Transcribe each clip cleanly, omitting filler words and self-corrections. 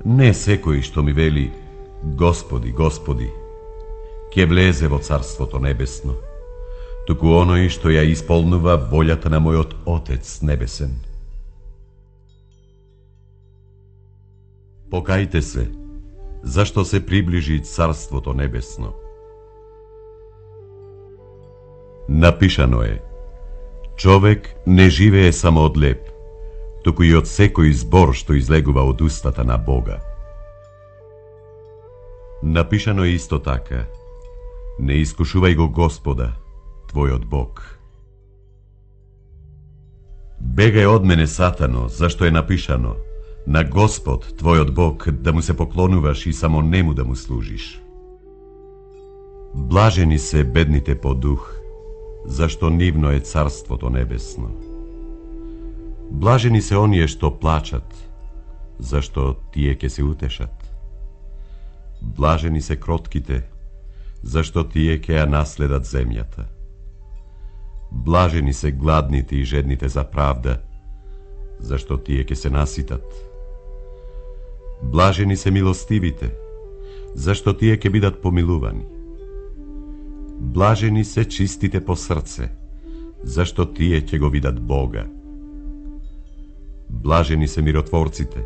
Не секој што ми вели Господи, Господи, ќе влезе во Царството Небесно, туку оној што ја исполнува волјата на мојот Отец Небесен. Покајте се, зашто се приближи Царството Небесно. Напишано е: човек не живее само од леб, туку и од секој збор што излегува од устата на Бога. Напишано е исто така: не искушувај го Господа, твојот Бог. Бегај од мене, Сатано, зашто е напишано: на Господ, твојот Бог, да му се поклонуваш и само нему да му служиш. Блажени се бедните по дух, зашто нивно е Царството Небесно. Блажени се оние што плачат, зашто тие ќе се утешат. Блажени се кротките, зашто тие ќе ја наследат земјата. Блажени се гладните и жедните за правда, зашто тие ќе се наситат. Блажени се милостивите, зашто тие ќе бидат помилувани. Блажени се чистите по срце, зашто тие ќе го видат Бога. Блажени се миротворците,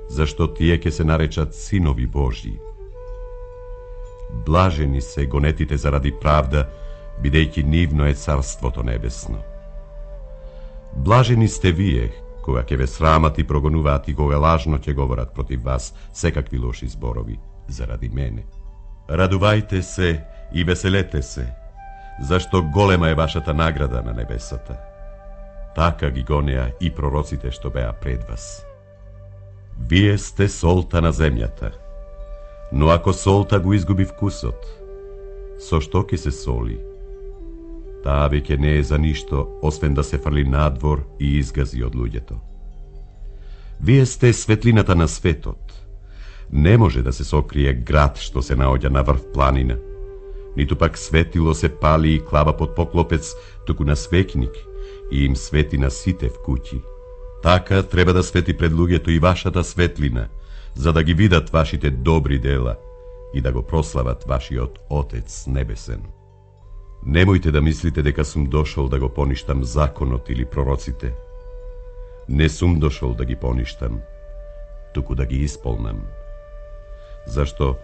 зашто тие ќе се наречат синови Божји. Блажени се гонетите заради правда, бидејќи нивно е Царството Небесно. Блажени сте вие, кога ќе ве срамат и прогонуваат и кога лажно ќе говорат против вас секакви лоши зборови заради мене. Радувајте се и веселете се, зашто голема е вашата награда на небесата. Така ги гонеа и пророците што беа пред вас. Вие сте солта на земјата, но ако солта го изгуби вкусот, со што ќе се соли? Таа веќе не е за ништо, освен да се фрли надвор и изгази од луѓето. Вие сте светлината на светот. Не може да се сокрие град што се наоѓа на врв планина, ниту пак светило се пали и клава под поклопец, туку на свеќник и им свети на сите в куќи. Така треба да свети пред луѓето и вашата светлина, за да ги видат вашите добри дела и да го прослават вашиот Отец Небесен. Немојте да мислите дека сум дошол да го поништам законот или пророците. Не сум дошол да ги поништам, туку да ги исполнам. Зашто,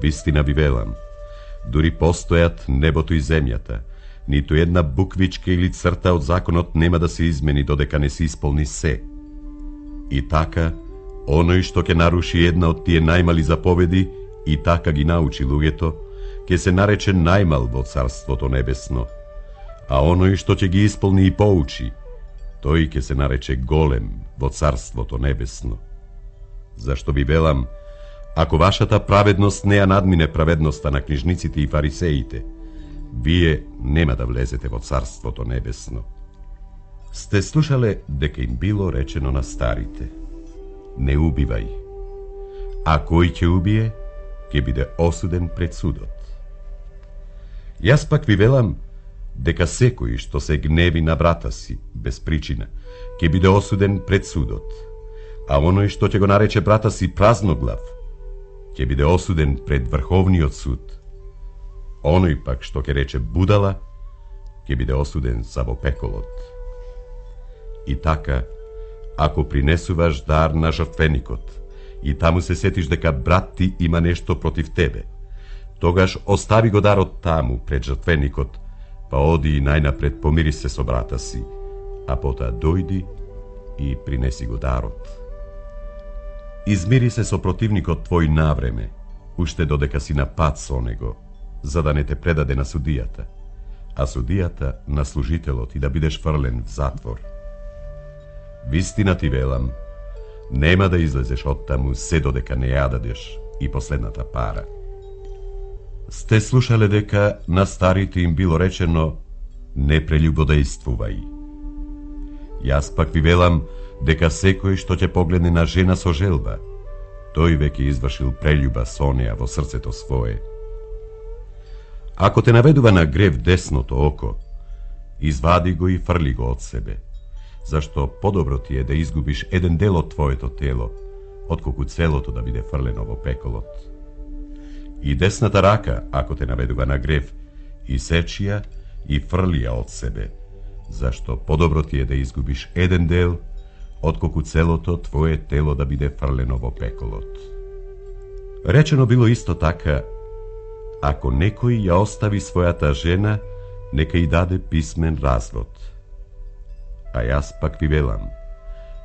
вистина ви велам, дури постојат небото и земјата, ниту една буквичка или црта од законот нема да се измени додека не се исполни се. И така, оној што ќе наруши една од тие најмали заповеди и така ги научи луѓето, ќе се нарече најмал во Царството Небесно, а оној што ќе ги исполни и поучи, тој ќе се нарече голем во Царството Небесно. Зашто ви велам, ако вашата праведност не ја надмине праведноста на книжниците и фарисеите, вие нема да влезете во Царството Небесно. Сте слушале дека им било речено на старите: не убивај, а кој ќе убие, ќе биде осуден пред судот. Јас пак ви велам дека секој што се гневи на брата си без причина, ќе биде осуден пред судот, а оној што ќе го нарече брата си празноглав, ќе биде осуден пред Врховниот суд. Оној пак што ќе рече будала, ќе биде осуден за во пеколот. И така, ако принесуваш дар на жртвеникот и таму се сетиш дека брат ти има нешто против тебе, тогаш остави го дарот таму пред жртвеникот, па оди и најнапред помири се со брата си, а потоа дојди и принеси го дарот. Измири се со противникот твој навреме, уште додека си на пат со него, за да не те предаде на судијата, а судијата на служителот и да бидеш фрлен в затвор. Вистина ти велам, нема да излезеш од таму се додека не ја дадеш и последната пара. Сте слушале дека на старите им било речено: не прелюбодејствувај. Јас пак ви велам дека секој што ќе погледне на жена со желба, тој веќе извршил прелюба со неа во срцето свое. Ако те наведува на грев десното око, извади го и фрли го од себе, зашто подобро ти е да изгубиш еден дел од твоето тело, отколку целото да биде фрлено во пеколот. И десната рака, ако те наведува на грев, и сечија и фрлија од себе, зашто подобро ти е да изгубиш еден дел, отколку целото твое тело да биде фрлено во пеколот. Речено било исто така, ако некој ја остави својата жена, нека и даде писмен развод. А јас пак ви велам,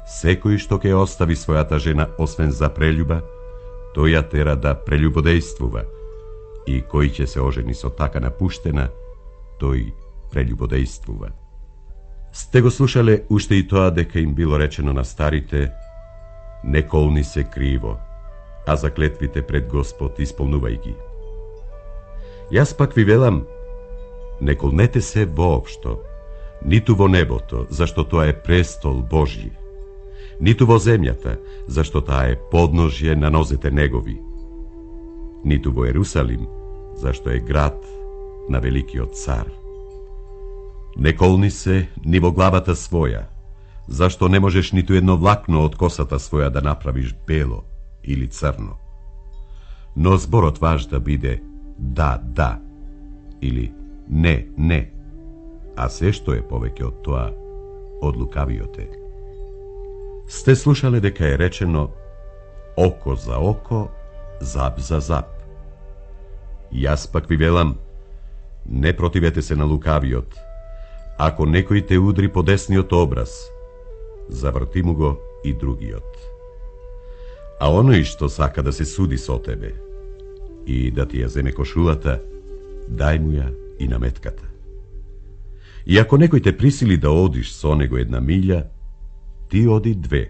секој што ќе остави својата жена освен за прелюба, тој ја тера да прелюбодејствува, и кој ќе се ожени со така напуштена, тој прелюбодејствува. Сте го слушале уште и тоа дека им било речено на старите: не колни се криво, а заклетвите пред Господ исполнувај ги. Јас пак ви велам, не колнете се воопшто, ниту во небото, зашто тоа е престол Божји, ниту во земјата, зашто таа е подножје на нозете негови, ниту во Ерусалим, зашто е град на великиот цар. Не колни се ни во главата своја, зашто не можеш ниту едно влакно од косата своја да направиш бело или црно. Но зборот ваш да биде да, да, или не, не, а се што е повеќе од тоа, од лукавиот е. Сте слушале дека е речено око за око, зап за зап. Јас пак ви велам, не противете се на лукавиот. Ако некој те удри по десниот образ, заврти му го и другиот. А оној што сака да се суди со тебе и да ти ја земе кошулата, дај му ја и наметката. И ако некој те присили да одиш со него 1 милја, ти оди 2.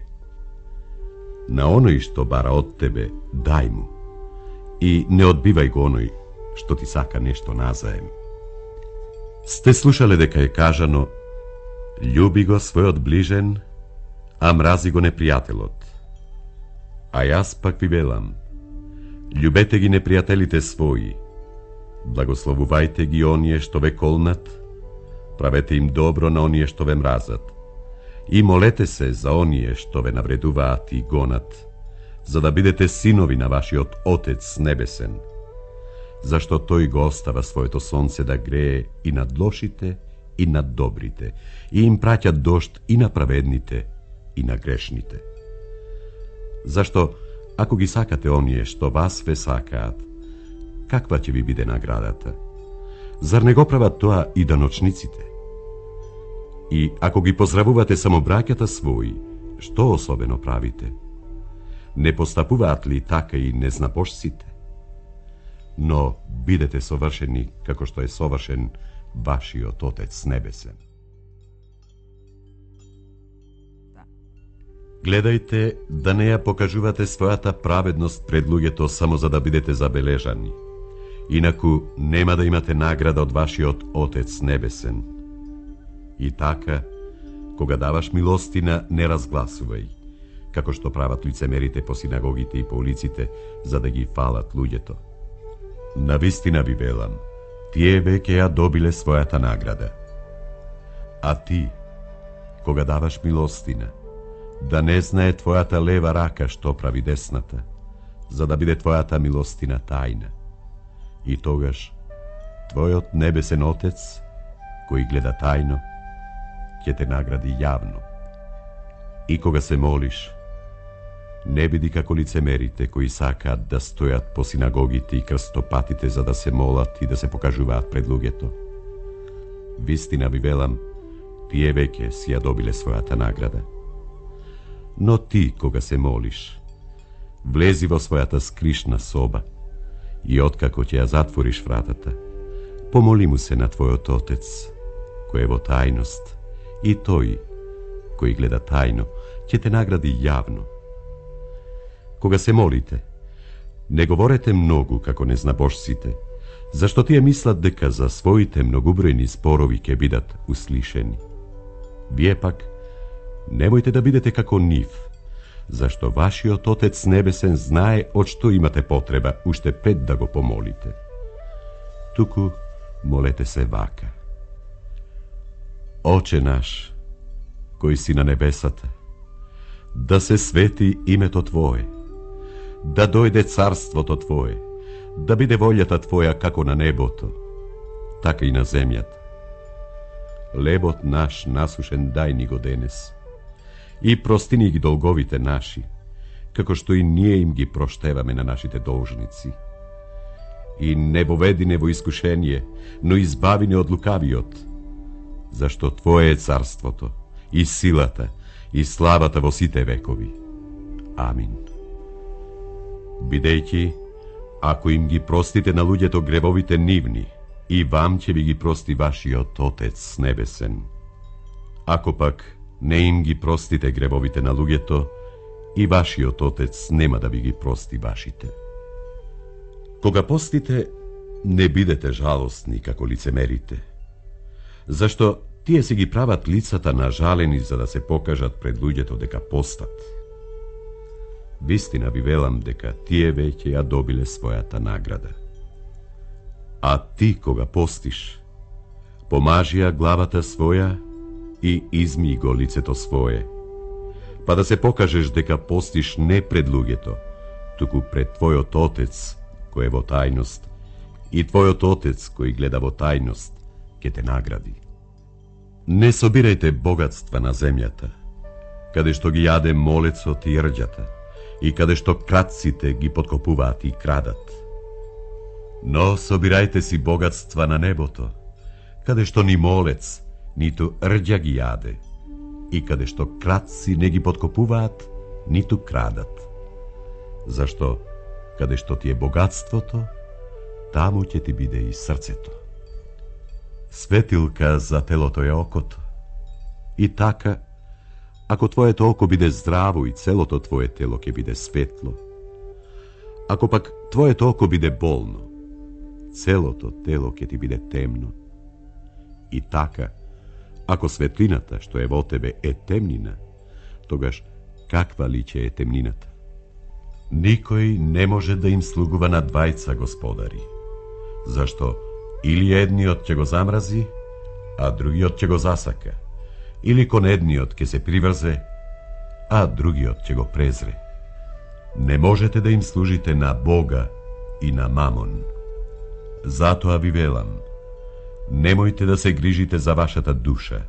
На оној што бара од тебе, дај му, и не одбивај го оној што ти сака нешто назаем. Сте слушале дека е кажано: љуби го својот ближен, а мрази го непријателот. А јас пак ви велам, љубете ги непријателите своји, благословувајте ги оние што ве колнат, правете им добро на оние што ве мразат, и молете се за оние што ве навредуваат и гонат, за да бидете синови на вашиот Отец небесен, зашто тој го остава своето сонце да грее и над лошите и над добрите, и им праќа дожд и на праведните и на грешните. Зашто, ако ги сакате оние што вас ве сакаат, каква ќе ви биде наградата? Зар не го прават тоа и даночниците? И ако ги поздравувате само браќата своји, што особено правите? Не постапуваат ли така и незнабожците? Но бидете совршени како што е совршен вашиот Отец небесен. Гледајте да не ја покажувате својата праведност пред луѓето само за да бидете забележани. Инаку нема да имате награда од вашиот Отец небесен. И така, кога даваш милостина, не разгласувај, како што прават лицемерите по синагогите и по улиците, за да ги фалат луѓето. Навистина ви велам, тие веќе ја добиле својата награда. А ти, кога даваш милостина, да не знае твојата лева рака што прави десната, за да биде твојата милостина тајна. И тогаш, твојот небесен Отец, кој гледа тајно, ќе те награди јавно. И кога се молиш, не биди како лицемерите кои сакаат да стојат по синагогите и крстопатите за да се молат и да се покажуваат пред луѓето. Вистина ви велам, тие веќе си ја добиле својата награда. Но ти, кога се молиш, влези во својата скришна соба и откако ќе ја затвориш вратата, помоли му се на твојот Отец, кој е во тајност, и тој, кој гледа тајно, ќе те награди јавно. Кога се молите, не говорете многу како незнабожците, зашто тие мислат дека за своите многубројни спорови ќе бидат услишени. Вие пак, немојте да бидете како нив, зашто вашиот Отец небесен знае од што имате потреба уште пред да го помолите. Туку молете се вака: Оче наш, кој си на небесата, да се свети името Твое, да дојде царството Твое, да биде волјата Твоја како на небото, така и на земјата. Лебот наш насушен дај ни го денес, и простини ги долговите наши, како што и ние им ги проштеваме на нашите должници. И не воведи не во искушение, но избави не од лукавиот, зашто Твое е царството, и силата, и славата во сите векови. Амин. Бидејќи, ако им ги простите на луѓето гревовите нивни, и вам ќе ви ги прости вашиот Отец небесен. Ако пак не им ги простите гревовите на луѓето, и вашиот Отец нема да ви ги прости вашите. Кога постите, не бидете жалостни како лицемерите, зашто тие се ги прават лицата нажалени за да се покажат пред луѓето дека постат. Вистина ви велам дека тие веќе ја добиле својата награда. А ти кога постиш, помажи ја главата своја и измии го лицето свое, па да се покажеш дека постиш не пред луѓето, туку пред Твојот Отец кој е во тајност, и Твојот Отец кој гледа во тајност ќе те награди. Не собирајте богатства на земјата, каде што ги јаде молецот и рѓата, и каде што крадците ги подкопуваат и крадат. Но собирајте си богатства на небото, каде што ни молец, ниту рѓа ги јаде, и каде што крадци не ги подкопуваат, ниту крадат. Зашто, каде што ти е богатството, таму ќе ти биде и срцето. Светилка за телото е окото. И така, ако твоето око биде здраво и целото твое тело ќе биде светло, ако пак твоето око биде болно, целото тело ќе ти биде темно. И така, ако светлината што е во тебе е темнина, тогаш каква ли ќе е темнината? Никој не може да им слугува на двајца господари, зашто или едниот ќе го замрази, а другиот ќе го засака, или кон едниот ќе се приврзе, а другиот ќе го презре. Не можете да им служите на Бога и на Мамон. Затоа ви велам, немојте да се грижите за вашата душа,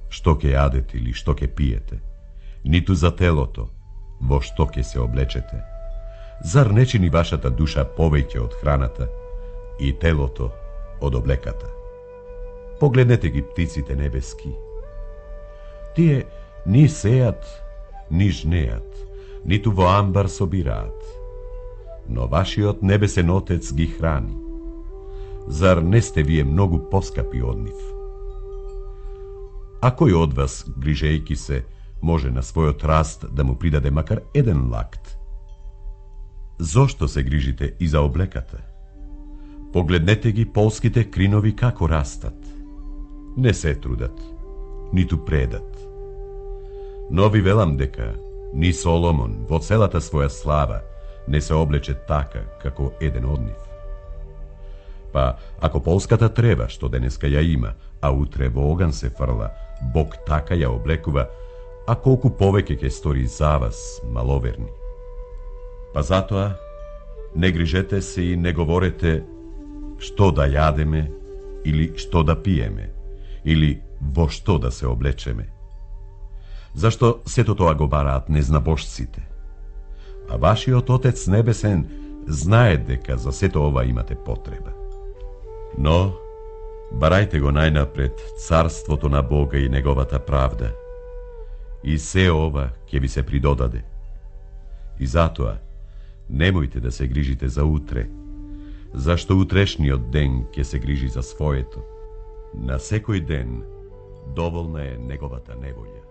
што ќе јадете или што ќе пиете, ниту за телото, во што ќе се облечете. Зар не чини вашата душа повеќе од храната и телото од облеката? Погледнете ги птиците небески. Тие ни сеат, ни жнеат, ниту во амбар собираат, но вашиот небесен Отец ги храни. Зар не сте вие многу поскапи од нив? А кој од вас, грижејки се, може на својот раст да му придаде макар еден лакт? Зошто се грижите и за облеката? Погледнете ги полските кринови како растат. Не се трудат, ниту предат. Но ви велам дека ни Соломон во целата своја слава не се облече така како еден од нив. Па, ако полската трева, што денеска ја има, а утре во оган се фрла, Бог така ја облекува, а колку повеќе ќе стори за вас, маловерни. Па затоа, не грижете се и не говорете што да јадеме, или што да пиеме, или во што да се облечеме. Зашто сето тоа го бараат незнабожците. А вашиот Отец небесен знае дека за сето ова имате потреба. Но, барајте го најнапред царството на Бога и неговата правда, и се ова ќе ви се придодаде. И затоа, немојте да се грижите за утре, зашто утрешниот ден ќе се грижи за своето. На секој ден доволна е неговата неволја.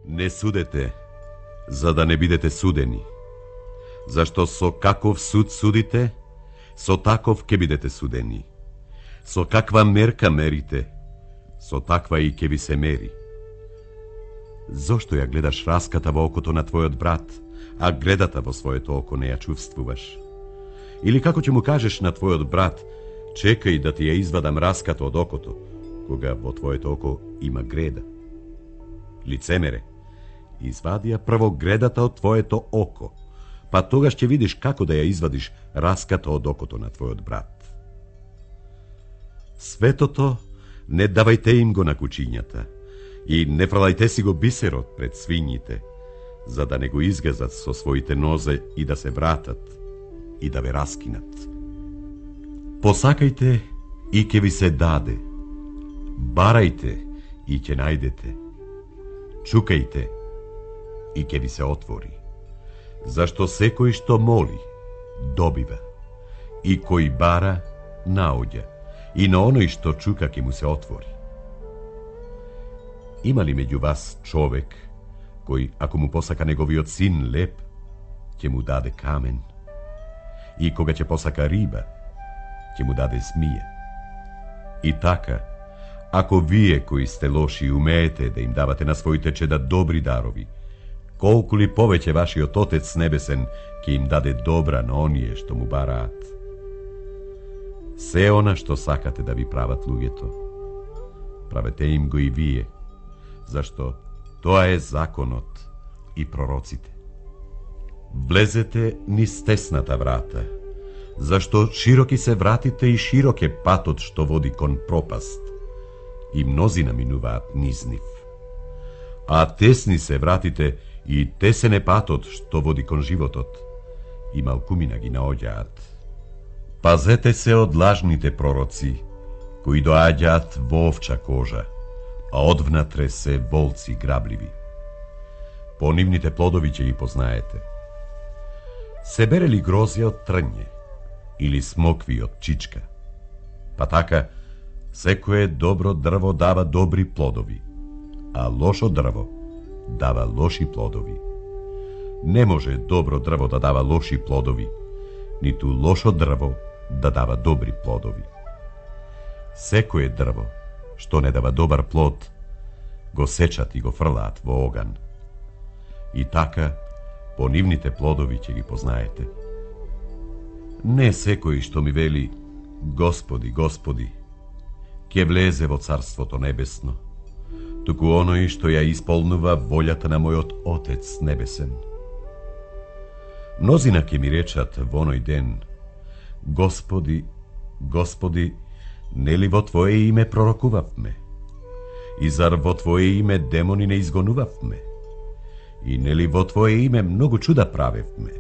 Не судете, за да не бидете судени, зашто со каков суд судите, со таков ќе бидете судени. Со каква мерка мерите, со таква и ќе ви се мери. Зошто ја гледаш раската во окото на твојот брат, а гледата во своето око не ја чувствуваш? Или како ќе му кажеш на твојот брат, чекај да ти ја извадам раската од окото, кога во твоето око има греда? Лицемере, извади ја прво гредата од твоето око, па тогаш ќе видиш како да ја извадиш раската од окото на твојот брат. Светото не давајте им го на кучињата и не фрлајте си го бисерот пред свињите, за да не го изгазат со своите нозе и да се вратат и да ве раскинат. Посакајте и ќе ви се даде. Барајте и ќе најдете. Чукајте и ќе ви се отвори. Зашто секој што моли, добива. И кој бара, наоѓа. И на оној што чука ќе му се отвори. Има ли меѓу вас човек кој, ако му посака неговиот син леп, ќе му даде камен? И кога ќе посака риба, ќе му даде змија? И така, ако вие кои сте лоши умеете да им давате на своите чеда добри дарови, колку ли повеќе вашиот Отец небесен ќе им даде добра на оние што му бараат. Се она што сакате да ви прават луѓето, правете им го и вие, зашто тоа е законот и пророците. Влезете низ тесната врата, зашто широки се вратите и широк е патот што води кон пропаст, и мнозина минуваат низ нив. А тесни се вратите и тесен е патот што води кон животот, и малкумина ги наоѓаат. Пазете се од лажните пророци, кои доаѓаат во овча кожа, а одвнатре се волци грабливи. По нивните плодови ќе ги познаете. Се бере ли грозја од трње, или смокви од чичка? Па така, секое добро дрво дава добри плодови, а лошо дрво дава лоши плодови. Не може добро дрво да дава лоши плодови, ниту лошо дрво да дава добри плодови. Секое дрво што не дава добар плод, го сечат и го фрлаат во оган. И така, по нивните плодови ќе ги познаете. Не секој што ми вели Господи, Господи, ќе влезе во Царството Небесно, туку оној што ја исполнува волјата на мојот Отец Небесен. Мнозина ќе ми речат во оној ден: Господи, Господи, нели во Твое име пророкувавме? И зар во Твое име демони не изгонувавме? И нели во Твое име многу чуда правевме?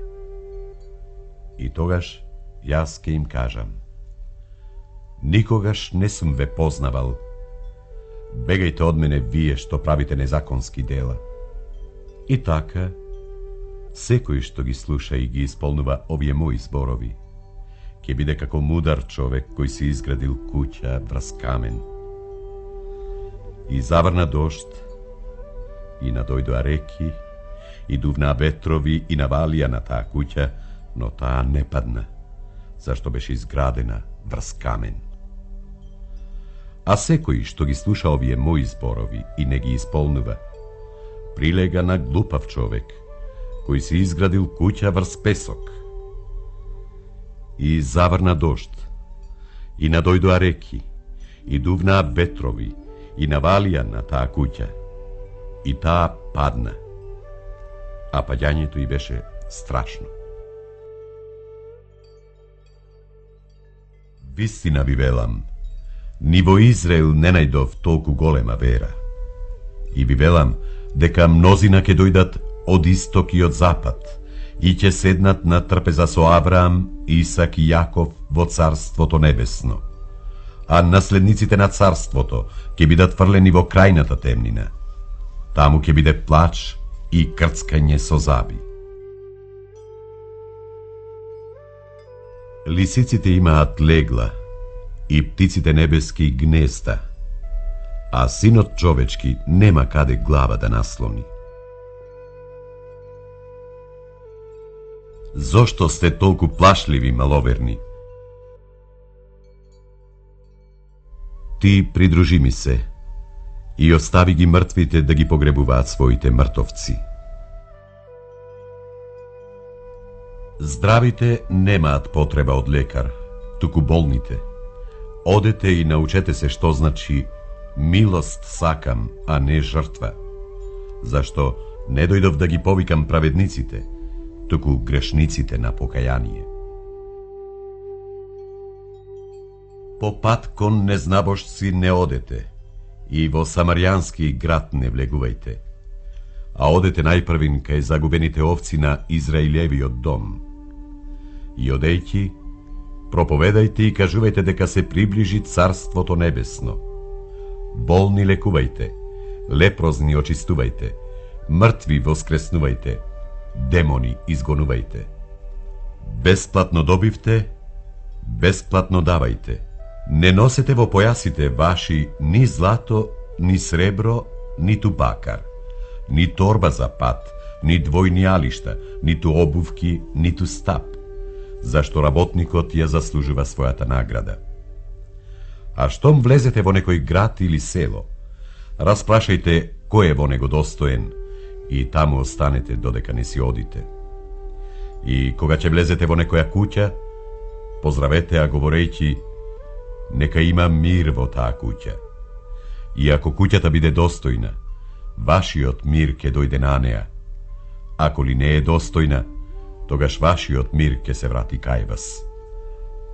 И тогаш јас ке им кажам: никогаш не сум ве познавал. Бегајте од мене вие што правите незаконски дела. И така, секој што ги слуша и ги исполнува овие мои зборови, ќе биде како мудар човек кој си изградил куќа врз камен. И заврна дожд, и надојдоа реки, и дувнаа ветрови, и навалија на таа куќа, но таа не падна, зашто беше изградена врз камен. А секој што ги слуша овие мои зборови и не ги исполнува, прилега на глупав човек, кој си изградил куќа врз песок. И заврна дожд, и надојдоа реки, и дувнаа ветрови, и навалија на таа куќа, и таа падна, а паѓањето й беше страшно. Вистина ви велам, ни во Израел не најдов толку голема вера. И ви велам дека мнозина ќе дојдат од исток и од запад и ќе седнат на трпеза со Авраам, Исак и Јаков во Царството Небесно, а наследниците на Царството ќе бидат фрлени во крајната темнина. Таму ќе биде плач и крцкање со заби. Лисиците имаат легла и птиците небески гнезда, а синот човечки нема каде глава да наслони. Зошто сте толку плашливи, маловерни? Ти придружи ми се и остави ги мртвите да ги погребуваат своите мртовци. Здравите немаат потреба од лекар, туку болните. Одете и научете се што значи милост сакам, а не жртва. Зашто не дојдов да ги повикам праведниците, туку грешниците на покаяние. По пат кон незнабожци не одете, и во самаријански град не влегувајте, а одете најпрвин кај загубените овци на Израилевиот дом. И одејќи, проповедајте и кажувајте дека се приближи Царството Небесно. Болни лекувајте, лепрозни очистувајте, мртви воскреснувајте, демони изгонувајте. Бесплатно добивте, бесплатно давајте. Не носете во појасите ваши ни злато, ни сребро, ниту бакар, ни торба за пат, ни двојни алишта, ниту обувки, ниту стап, зашто работникот ја заслужува својата награда. А штом влезете во некој град или село, распрашајте кој е во него достоен и таму останете додека не си одите. И кога ќе влезете во некоја куќа, поздравете ја говорејќи: нека има мир во таа куќа. И ако куќата биде достојна, вашиот мир ќе дојде на неа. Ако ли не е достојна, тогаш вашиот мир ќе се врати кај вас.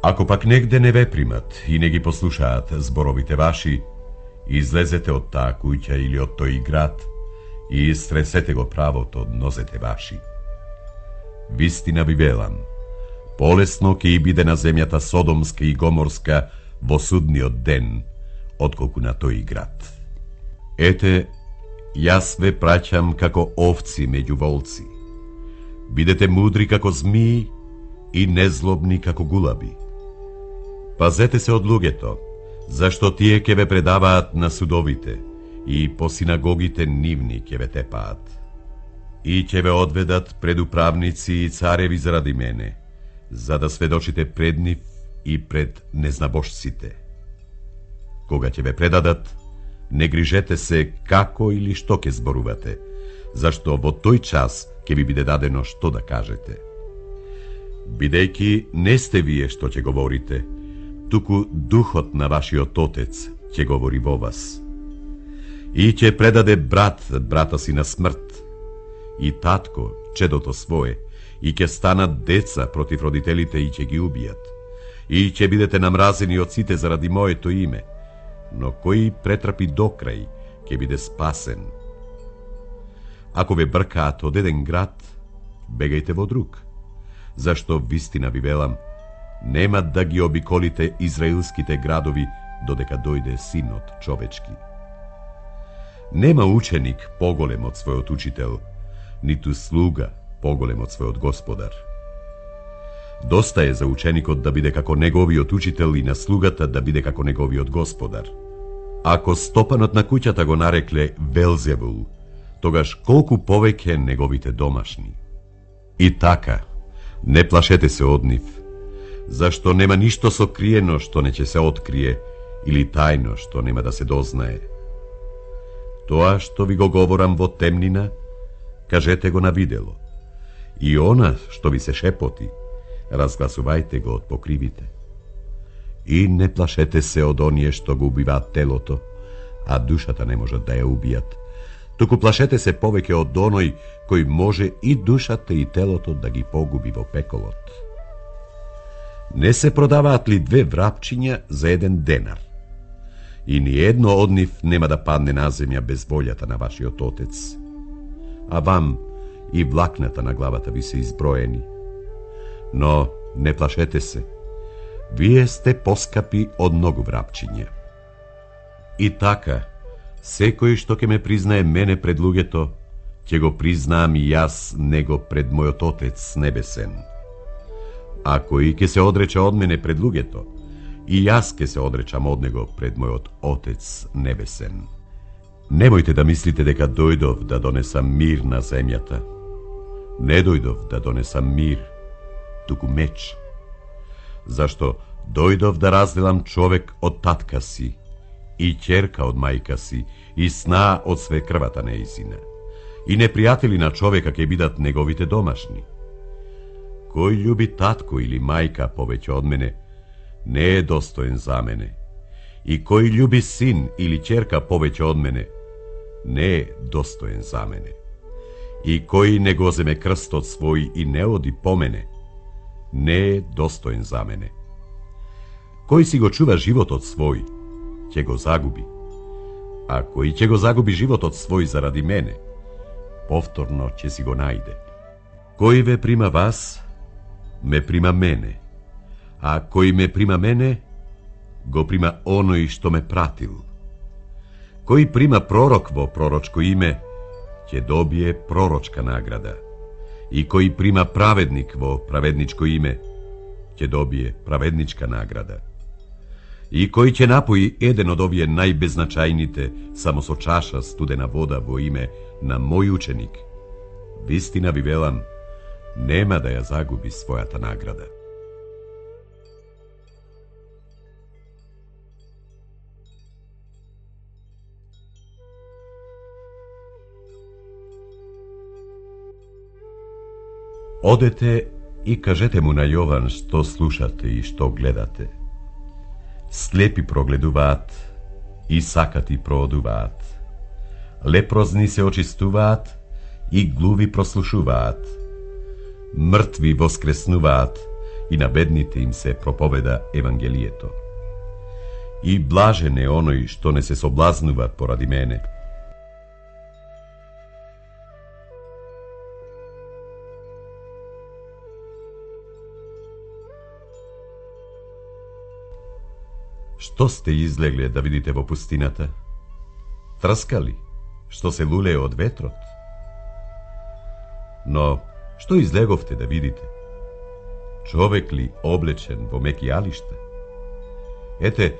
Ако пак негде не ве примат и не ги послушаат зборовите ваши, излезете од таа куќа или од тој град и стресете го правото од нозете ваши. Вистина ви велам, полесно ќе и биде на земјата Содомска и Гоморска во судниот ден, отколку на тој град. Ете, јас ве праќам како овци меѓу волци. Бидете мудри како змии и незлобни како гулаби. Пазете се од луѓето, зашто тие ќе ве предаваат на судовите и по синагогите нивни ќе ве тепаат. И ќе ве одведат пред управници и цареви заради мене, за да сведочите пред нив и пред незнабожците. Кога ќе ве предадат, не грижете се како или што ќе зборувате, зашто во тој час ќе ви биде дадено што да кажете. Бидејќи не сте вие што ќе говорите, туку духот на вашиот Отец ќе говори во вас. И ќе предаде брат брата си на смрт, и татко чедото свое, и ќе станат деца против родителите и ќе ги убијат. И ќе бидете намразени од сите заради моето име, но кој претрпи до крај, ќе биде спасен. Ако ве бркаат од еден град, бегајте во друг, зашто вистина ви велам, нема да ги обиколите израилските градови додека дојде Синот човечки. Нема ученик поголем од својот учител, ниту слуга поголем од својот господар. Доста е за ученикот да биде како неговиот учител и на слугата да биде како неговиот господар. Ако стопанот на куќата го нарекле Велзевул, тогаш колку повеќе неговите домашни. И така, не плашете се од нив, зашто нема ништо сокриено што не ќе се открие, или тајно што нема да се дознае. Тоа што ви го говорам во темнина, кажете го на видело. И она што ви се шепоти, разгласувајте го од покривите. И не плашете се од оние што го убиваат телото, а душата не можат да ја убијат, туку плашете се повеќе од оној кој може и душата и телото да ги погуби во пеколот. Не се продаваат ли две врапчиња за еден денар? И ни едно од нив нема да падне на земја без волјата на вашиот Отец. А вам и влакната на главата ви се изброени. Но не плашете се, вие сте поскапи од многу врапчиња. И така, секој што ќе ме признае мене пред луѓето, ќе го признаам и јас него пред мојот Отец небесен. А кој ќе се одрече од мене пред луѓето, и јас ќе се одречам од него пред мојот Отец небесен. Немојте да мислите дека дојдов да донесам мир на земјата. Не дојдов да донесам мир, туку меч. Зашто дојдов да разделам човек од татка си, и ќерка од мајка си, и сна од свекрвата неизина. И непријатели на човека ќе бидат неговите домашни. Кој љуби татко или мајка повеќе од мене, не е достоен за мене. И кој љуби син или ќерка повеќе од мене, не е достоен за мене. И кој не го земе крстот свој и не оди по мене, не е достоен за мене. Кој си го чува животот свој, ќе го загуби. А кој ќе го загуби животот свој заради мене, повторно ќе си го најде. Кој ве прима вас, ме прима мене, а кој ме прима мене, го прима оној што ме пратил. Кој прима пророк во пророчко име, ќе добие пророчка награда. И кој прима праведник во праведничко име, ќе добие праведничка награда. И кој ќе напои еден од овие најбезначајните само со чаша студена вода во име на мој ученик, вистина ви велам, нема да ја загуби својата награда. Одете и кажете му на Јован што слушате и што гледате. Слепи прогледуваат и сакати проодуваат. Лепрозни се очистуваат и глуви прослушуваат. Мртви воскреснуваат и на бедните им се проповеда Евангелието. И блажен е оној што не се соблазнува поради мене. Што сте излегле да видите во пустината? Трскали, што се лулее од ветрот? Но, што излеговте да видите? Човек ли облечен во меки алишта? Ете,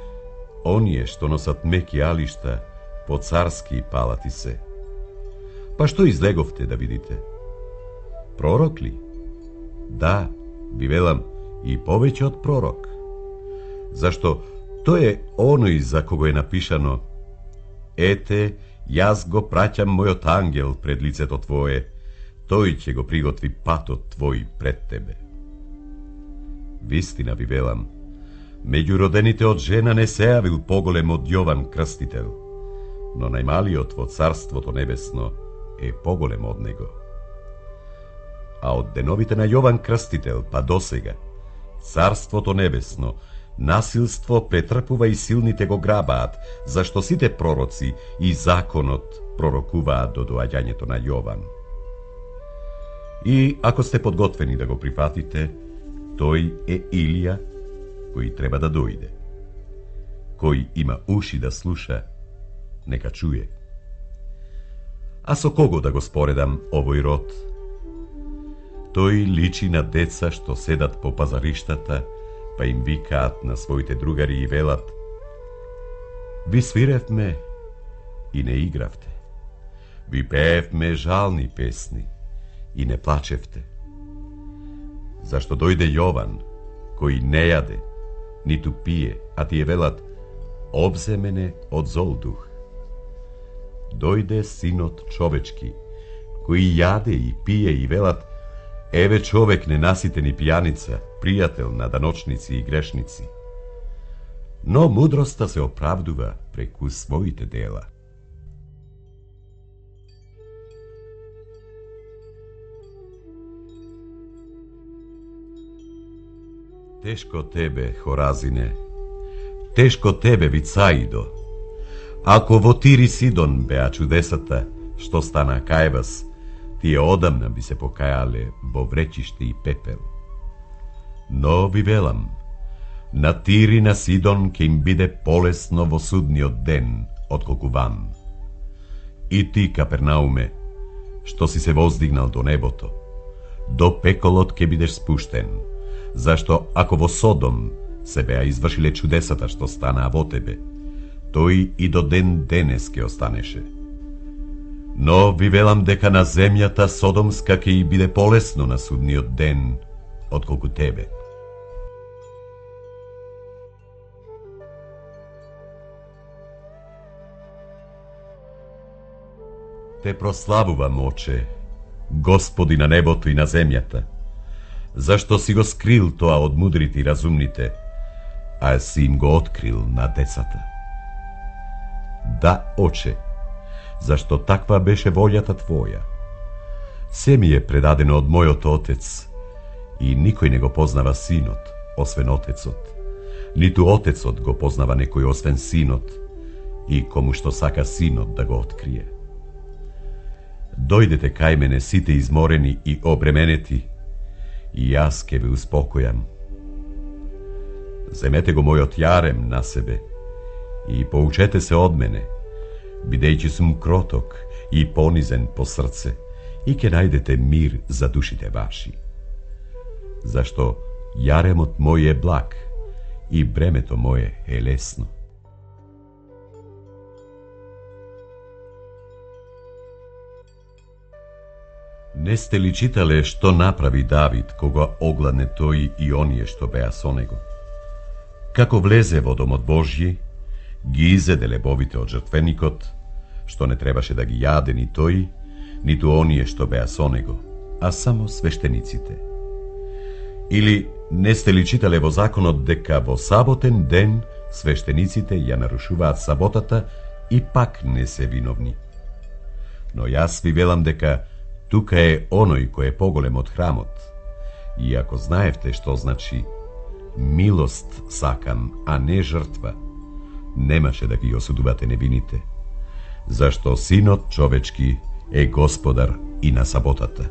оние што носат меки алишта, по царски палати се. Па што излеговте да видите? Пророк ли? Да, ви велам, и повеќе од пророк. Зашто тој е оној за кого е напишано: ете, јас го праќам мојот ангел пред лицето твое, тој ќе го приготви патот твој пред тебе. Вистина ви велам, меѓу родените од жена не се јавил поголем од Јован Крстител, но најмалиот во Царството Небесно е поголем од него. А од деновите на Јован Крстител па досега, Царството Небесно насилство претрпува и силните го грабаат, зашто сите пророци и законот пророкуваат до доаѓањето на Јован. И ако сте подготвени да го прифатите, тој е Илија кој треба да дојде. Кој има уши да слуша, нека чуе. А со кого да го споредам овој род? Тој личи на деца што седат по пазариштата, па им викаат на своите другари и велат: ви свиревме и не игравте, ви пеевме жални песни и не плачевте. Зашто дојде Јован, кој не јаде, ниту пие, а тие велат: обзе мене од зол дух. Дојде Синот човечки, кој јаде и пие и велат: еве човек ненаситен и пијаница, пријател на даночници и грешници. Но мудроста се оправдува преку своите дела. Тешко тебе, Хоразине, тешко тебе, Вицаидо. Ако во Тир и Сидон беа чудесата што стана кај вас, тие одамна би се покајале во вречиште и пепел. Но ви велам, на Тир и на Сидон ќе им биде полесно во судниот ден, отколку вам. И ти, Капернауме, што си се воздигнал до небото, до пеколот ќе бидеш спуштен, зашто ако во Содом се беа извршиле чудесата што станаа во тебе, тој и до ден денес ќе останеше. Но ви велам дека на земјата Содомска ќе и биде полесно на судниот ден, отколку тебе. Те прославувам, Оче, Господи на небото и на земјата, зашто си го скрил тоа од мудрите и разумните, а си им го открил на децата. Да, Оче, зашто таква беше волјата Твоја. Се ми е предадено од мојот Отец, и никој не го познава Синот, освен Отецот. Ниту Отецот го познава некој освен Синот, и кому што сака Синот да го открие. Дојдете кај мене сите изморени и обременети, и јас ке ве успокојам. Земете го мојот јарем на себе и поучете се од мене, бидејќи сум кроток и понизен по срце, и ке најдете мир за душите ваши. Зашто јаремот мој е благ и бремето мое е лесно. Не сте ли читале што направи Давид кога огладне тој и оние што беа со него? Како влезе во домот Божји, ги изеде лебовите од жртвеникот, што не требаше да ги јаде ни тој, ниту оние што беа со него, а само свештениците. Или не сте ли читале во законот дека во саботен ден свештениците ја нарушуваат саботата и пак не се виновни? Но јас ви велам дека тука е оној кој е поголем од храмот, и ако знаевте што значи милост сакам, а не жртва, немаше да ги осудувате невините, зашто Синот човечки е господар и на саботата.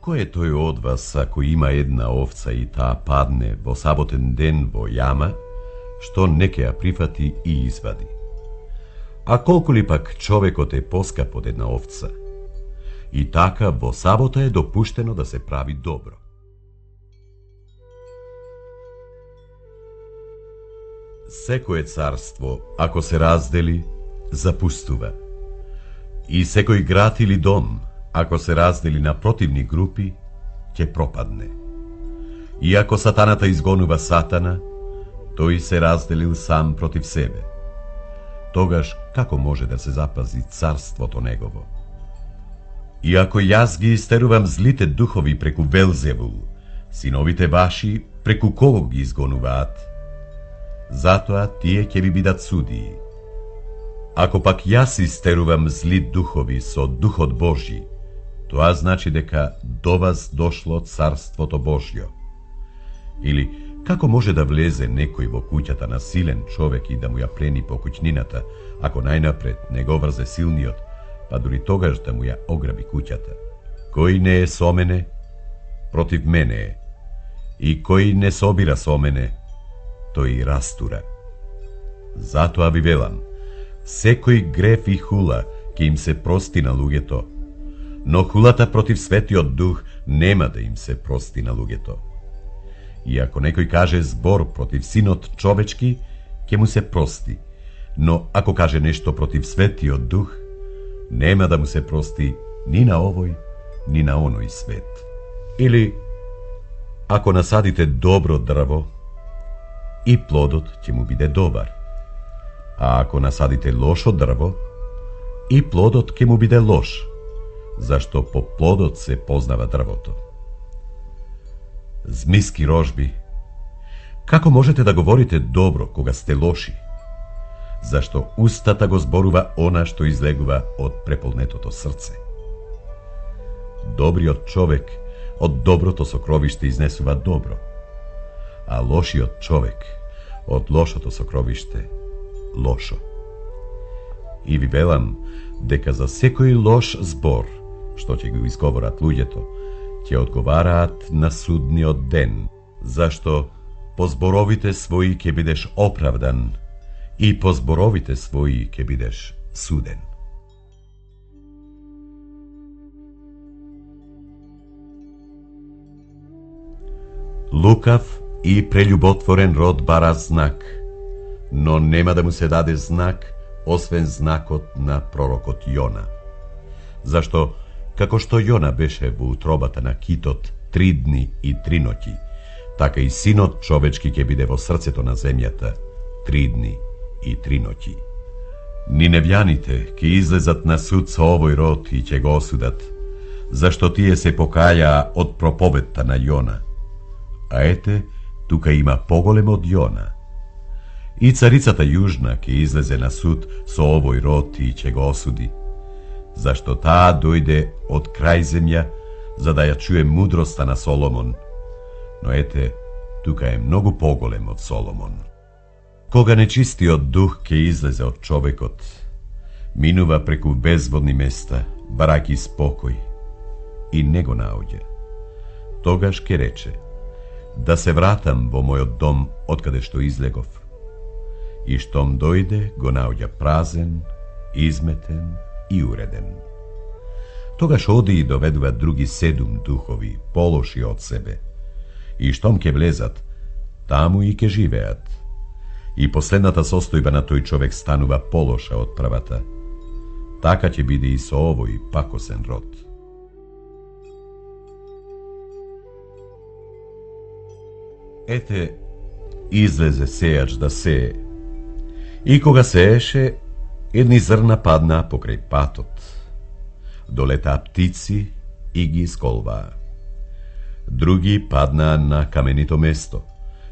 Кој е тој од вас, ако има една овца и таа падне во саботен ден во јама, што не ке ја прифати и извади? А колку ли пак човекот е поскап од една овца? И така во сабота е допуштено да се прави добро. Секое царство, ако се раздели, запустува. И секој град или дом, ако се раздели на противни групи, ќе пропадне. И ако сатаната изгонува сатана, тој се разделил сам против себе. Тогаш како може да се запази царството негово? И ако јас ги истерувам злите духови преку Велзевул, синовите ваши преку кого ги изгонуваат? Затоа тие ќе ви бидат судии. Ако пак јас истерувам зли духови со Духот Божји, тоа значи дека до вас дошло Царството Божјо. Или како може да влезе некој во куќата на силен човек и да му ја плени по куќнината, ако најнапред не го врзе силниот, па дури тогаш да му ја ограби куќата? Кој не е со мене, против мене е, и кој не собира со мене, тој растура. Затоа ви велам, секој греф и хула ќе им се прости на луѓето, но хулата против Светиот Дух нема да им се прости на луѓето. И ако некој каже збор против Синот човечки, ќе му се прости, но ако каже нешто против Светиот Дух, нема да му се прости ни на овој, ни на оној свет. Или, ако насадите добро дрво, и плодот ќе му биде добар. А ако насадите лошо дрво, и плодот ќе му биде лош, зашто по плодот се познава дрвото. Змиски рожби, како можете да говорите добро кога сте лоши? Зашто устата го зборува она што излегува од преполнетото срце. Добриот човек од доброто сокровиште изнесува добро, а лошиот човек од лошото сокровиште лошо. И ви велам дека за секој лош збор што ќе го изговорат луѓето, ќе одговараат на судниот ден, зашто по зборовите своји ќе бидеш оправдан и по зборовите своји ќе бидеш суден. Лукав и прелюботворен род бара знак, но нема да му се даде знак, освен знакот на пророкот Јона. Зашто, како што Јона беше во утробата на китот 3 дни и 3 ноќи, така и Синот човечки ќе биде во срцето на земјата 3 дни и 3 ноќи. Ниневјаните ќе излезат на суд со овој род и ќе го осудат, зашто тие се покајаа од проповедта на Јона. А ете, тука има поголем од Јона. И царицата Јужна ќе излезе на суд со овој род и ќе го осуди, зашто таа дојде од крај земја за да ја чуе мудроста на Соломон, но ете, тука е многу поголем од Соломон. Кога нечистиот дух ќе излезе од човекот, минува преку безводни места, барајќи спокој, и не го наоѓа. Тогаш ќе рече: да се вратам во мојот дом откаде што излегов. И штом дојде, го наоѓа празен, изметен и уреден. Тогаш оди и доведува други 7 духови, полоши од себе. И штом ќе влезат, таму и ќе живеат. И последната состојба на тој човек станува полоша од првата. Така ќе биде и со овој пакосен род. Ете, излезе сејач да сее. И кога сееше, едни зрна паднаа покрај патот. Долетаа птици и ги исколваа. Други паднаа на каменито место,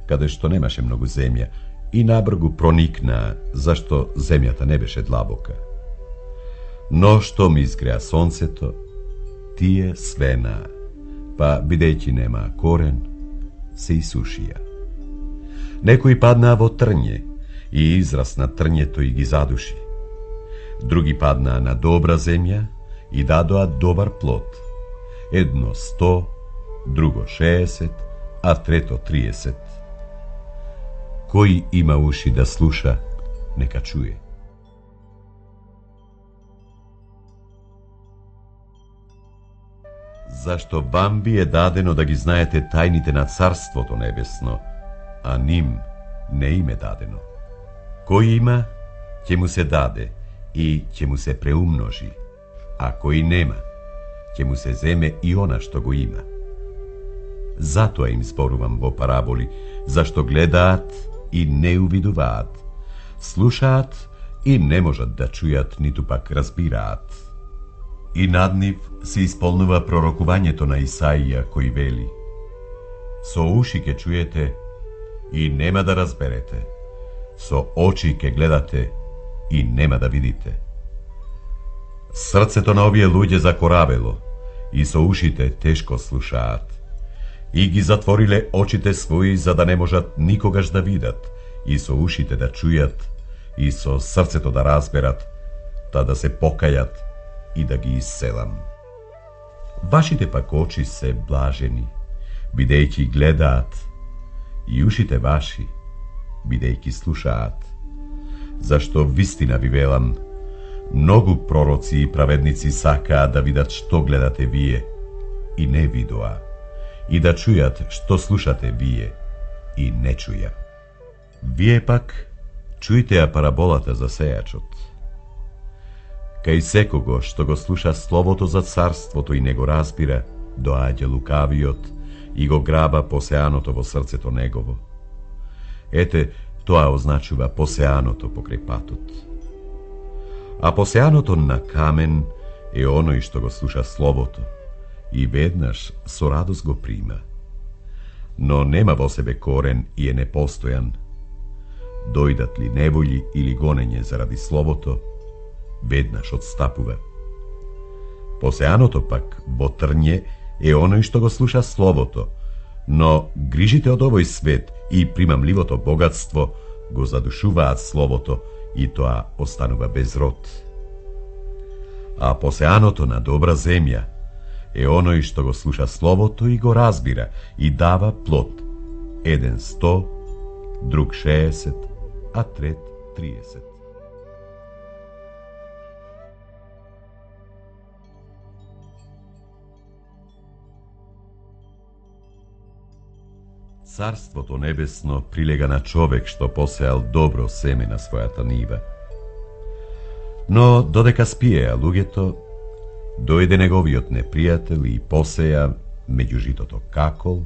каде што немаше многу земја, и набргу проникнаа, зашто земјата не беше длабока. Но штом изгреа сонцето, тие свенаа, па бидејќи немаа корен, се исушија. Некои паднаа во трње, и израс на трњето и ги задуши. Други паднаа на добра земја и дадоа добар плод. Едно 100, друго 60, а трето 30. Кој има уши да слуша, нека чуе. Зашто вам би е дадено да ги знаете тајните на Царството Небесно, а ним не им е дадено. Кој има, ќе му се даде и ќе му се преумножи, а кој нема, ќе му се земе и она што го има. Затоа им зборувам во параболи, зашто гледаат и не увидуваат, слушаат и не можат да чујат, ниту пак разбираат. И над нив се исполнува пророкувањето на Исаија, кој вели: со уши ќе чуете и нема да разберете, со очи ќе гледате и нема да видите. Срцето на овие луѓе закоравело и со ушите тешко слушаат. И ги затвориле очите своји за да не можат никогаш да видат, и со ушите да чујат, и со срцето да разберат, та да се покајат и да ги исцелам. Вашите пак очи се блажени, бидејќи гледаат, и ушите ваши, бидејќи слушаат. Зашто вистина ви велам, многу пророци и праведници сакаа да видат што гледате вие, и не видоа, и да чујат што слушате вие, и не чуја. Вие пак чујте ја параболата за сејачот. Кај секого што го слуша словото за царството и не го разбира, доаѓа лукавиот и го граба посеаното во срцето негово. Ете, тоа означува посеаното покрај патот. А посеаното на камен е оној што го слуша словото и веднаш со радост го прима. Но нема во себе корен и е непостојан. Дојдат ли неволји или гонење заради словото, веднаш отстапува. Посеаното пак во трње е оној што го слуша словото, но грижите од овој свет и примамливото богатство го задушуваат словото и тоа останува без род. А посеаното на добра земја е оној што го слуша словото и го разбира и дава плод. Еден 100, друг 60, а трет 30. Царството небесно прилега на човек што посеал добро семе на својата нива. Но додека спиеа луѓето, дојде неговиот непријател и посеја меѓу житото какол,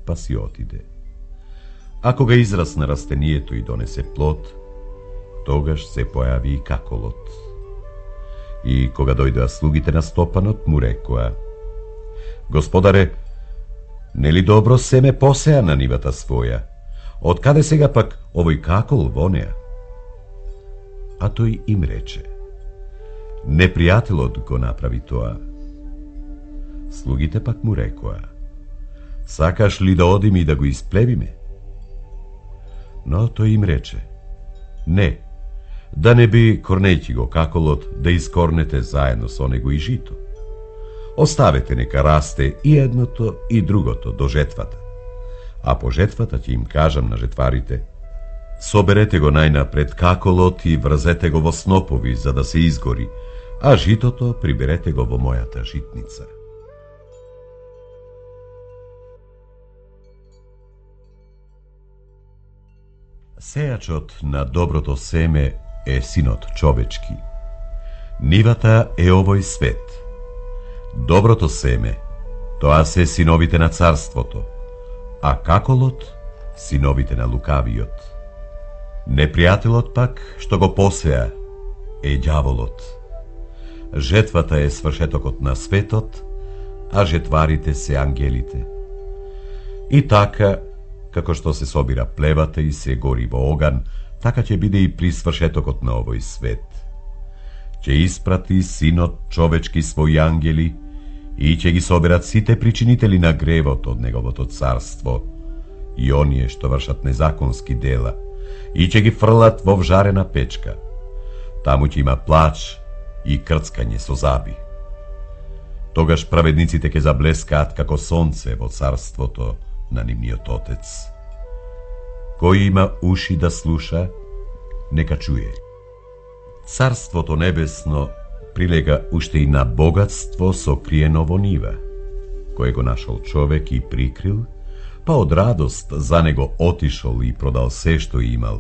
па си отиде. А кога израсна растението и донесе плод, тогаш се појави и каколот. И кога дојдоа слугите на стопанот, му рекоа: Господаре, Нели добро семе посеа на нивата своја? Откаде сега пак овој какол во неа? А тој им рече: непријателот го направи тоа. Слугите пак му рекоа: сакаш ли да одиме и да го исплевиме? Но тој им рече: не, да не би, корнејќи го каколот, да искорнете заедно со него и жито. Оставете нека расте и едното и другото до жетвата. А по жетвата ќе им кажам на жетварите: соберете го најнапред каколот и врзете го во снопови за да се изгори, а житото приберете го во мојата житница. Сејачот на доброто семе е синот човечки. Нивата е овој свет. Доброто семе, тоа се синовите на царството, а каколот синовите на лукавиот. Непријателот пак, што го посеа, е ѓаволот. Жетвата е свршетокот на светот, а жетварите се ангелите. И така, како што се собира плевата и се гори во оган, така ќе биде и при свршетокот на овој свет. Ќе испрати синот човечки своји ангели и ќе ги соберат сите причинители на гревот од неговото царство и оние што вршат незаконски дела и ќе ги фрлат во вжарена печка. Таму ќе има плач и крцкање со заби. Тогаш праведниците ќе заблескаат како сонце во царството на нивниот Отец. Кој има уши да слуша, нека чуе. Царството небесно прилега уште и на богатство сокриено во нива, кој го нашол човек и прикрил, па од радост за него отишол и продал се што имал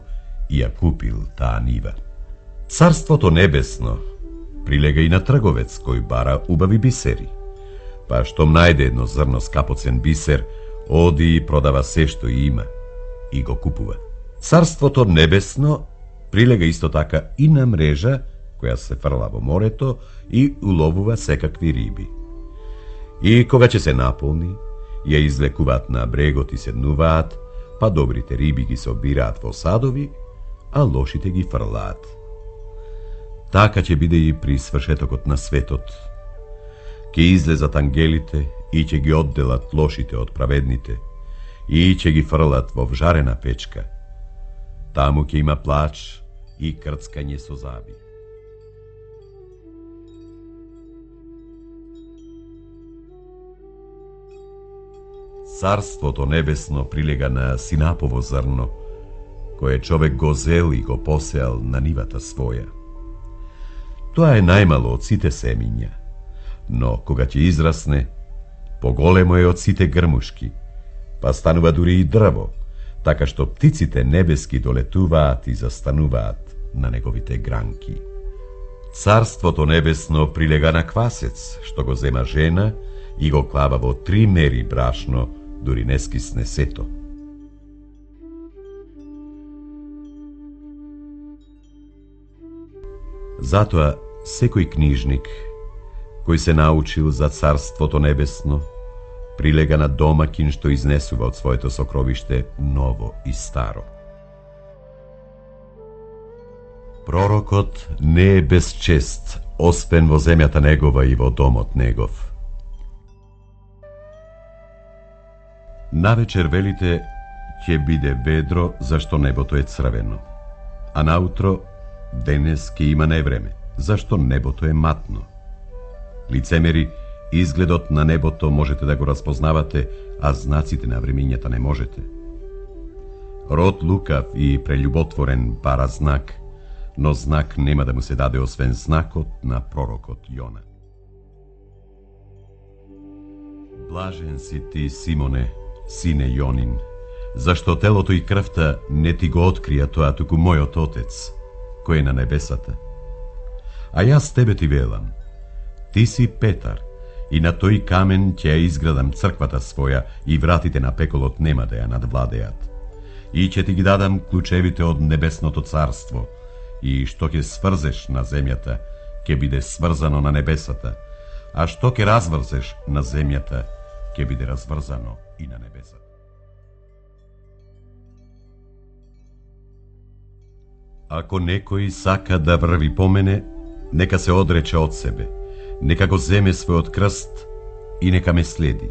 и ја купил таа нива. Царството небесно прилега и на трговец кој бара убави бисери, па штом најде едно зрно скапоцен бисер, оди и продава се што има и го купува. Царството небесно прилега исто така и на мрежа која се фрла во морето и уловува секакви риби. И кога ќе се наполни, ја извлекуваат на брегот и седнуваат, па добрите риби ги собираат во садови, а лошите ги фрлаат. Така ќе биде и при свршетокот на светот. Ќе излезат ангелите и ќе ги одделат лошите од праведните и ќе ги фрлат во вжарена печка. Таму ќе има плач и крцкање со заби. Царството небесно прилега на синапово зрно, кое човек го зел и го посеал на нивата своја. Тоа е најмало од сите семиња, но кога ќе израсне, поголемо е од сите грмушки, па станува дури и дрво, така што птиците небески долетуваат и застануваат на неговите гранки. Царството небесно прилега на квасец, што го зема жена и го клава во 3 мери брашно, дури не скисне сето. Затоа секој книжник кој се научил за Царството небесно прилега на домакин што изнесува од своето сокровиште ново и старо. Пророкот не е без чест, освен во земјата негова и во домот негов. Навечер велите ќе биде ведро, зашто небото е црвено, а наутро денес ќе има невреме, зашто небото е матно. Лицемери, изгледот на небото можете да го разпознавате, а знаците на времињата не можете. Род лукав и прелюботворен бара знак, но знак нема да му се даде освен знакот на пророкот Јона. Блажен си ти, Симоне, сине Јонин, зашто телото и крвта не ти го открија тоа, туку мојот Отец, кој е на небесата. А јас тебе ти велам, ти си Петар, и на тој камен ќе ја изградам црквата своја и вратите на пеколот нема да ја надвладеат. И ќе ти ги дадам клучевите од небесното царство, и што ќе сврзеш на земјата, ќе биде сврзано на небесата, а што ќе разврзеш на земјата, ќе биде разврзано и на небесата. Ако некој сака да врви по мене, нека се одрече од себе, нека го земе својот крст и нека ме следи.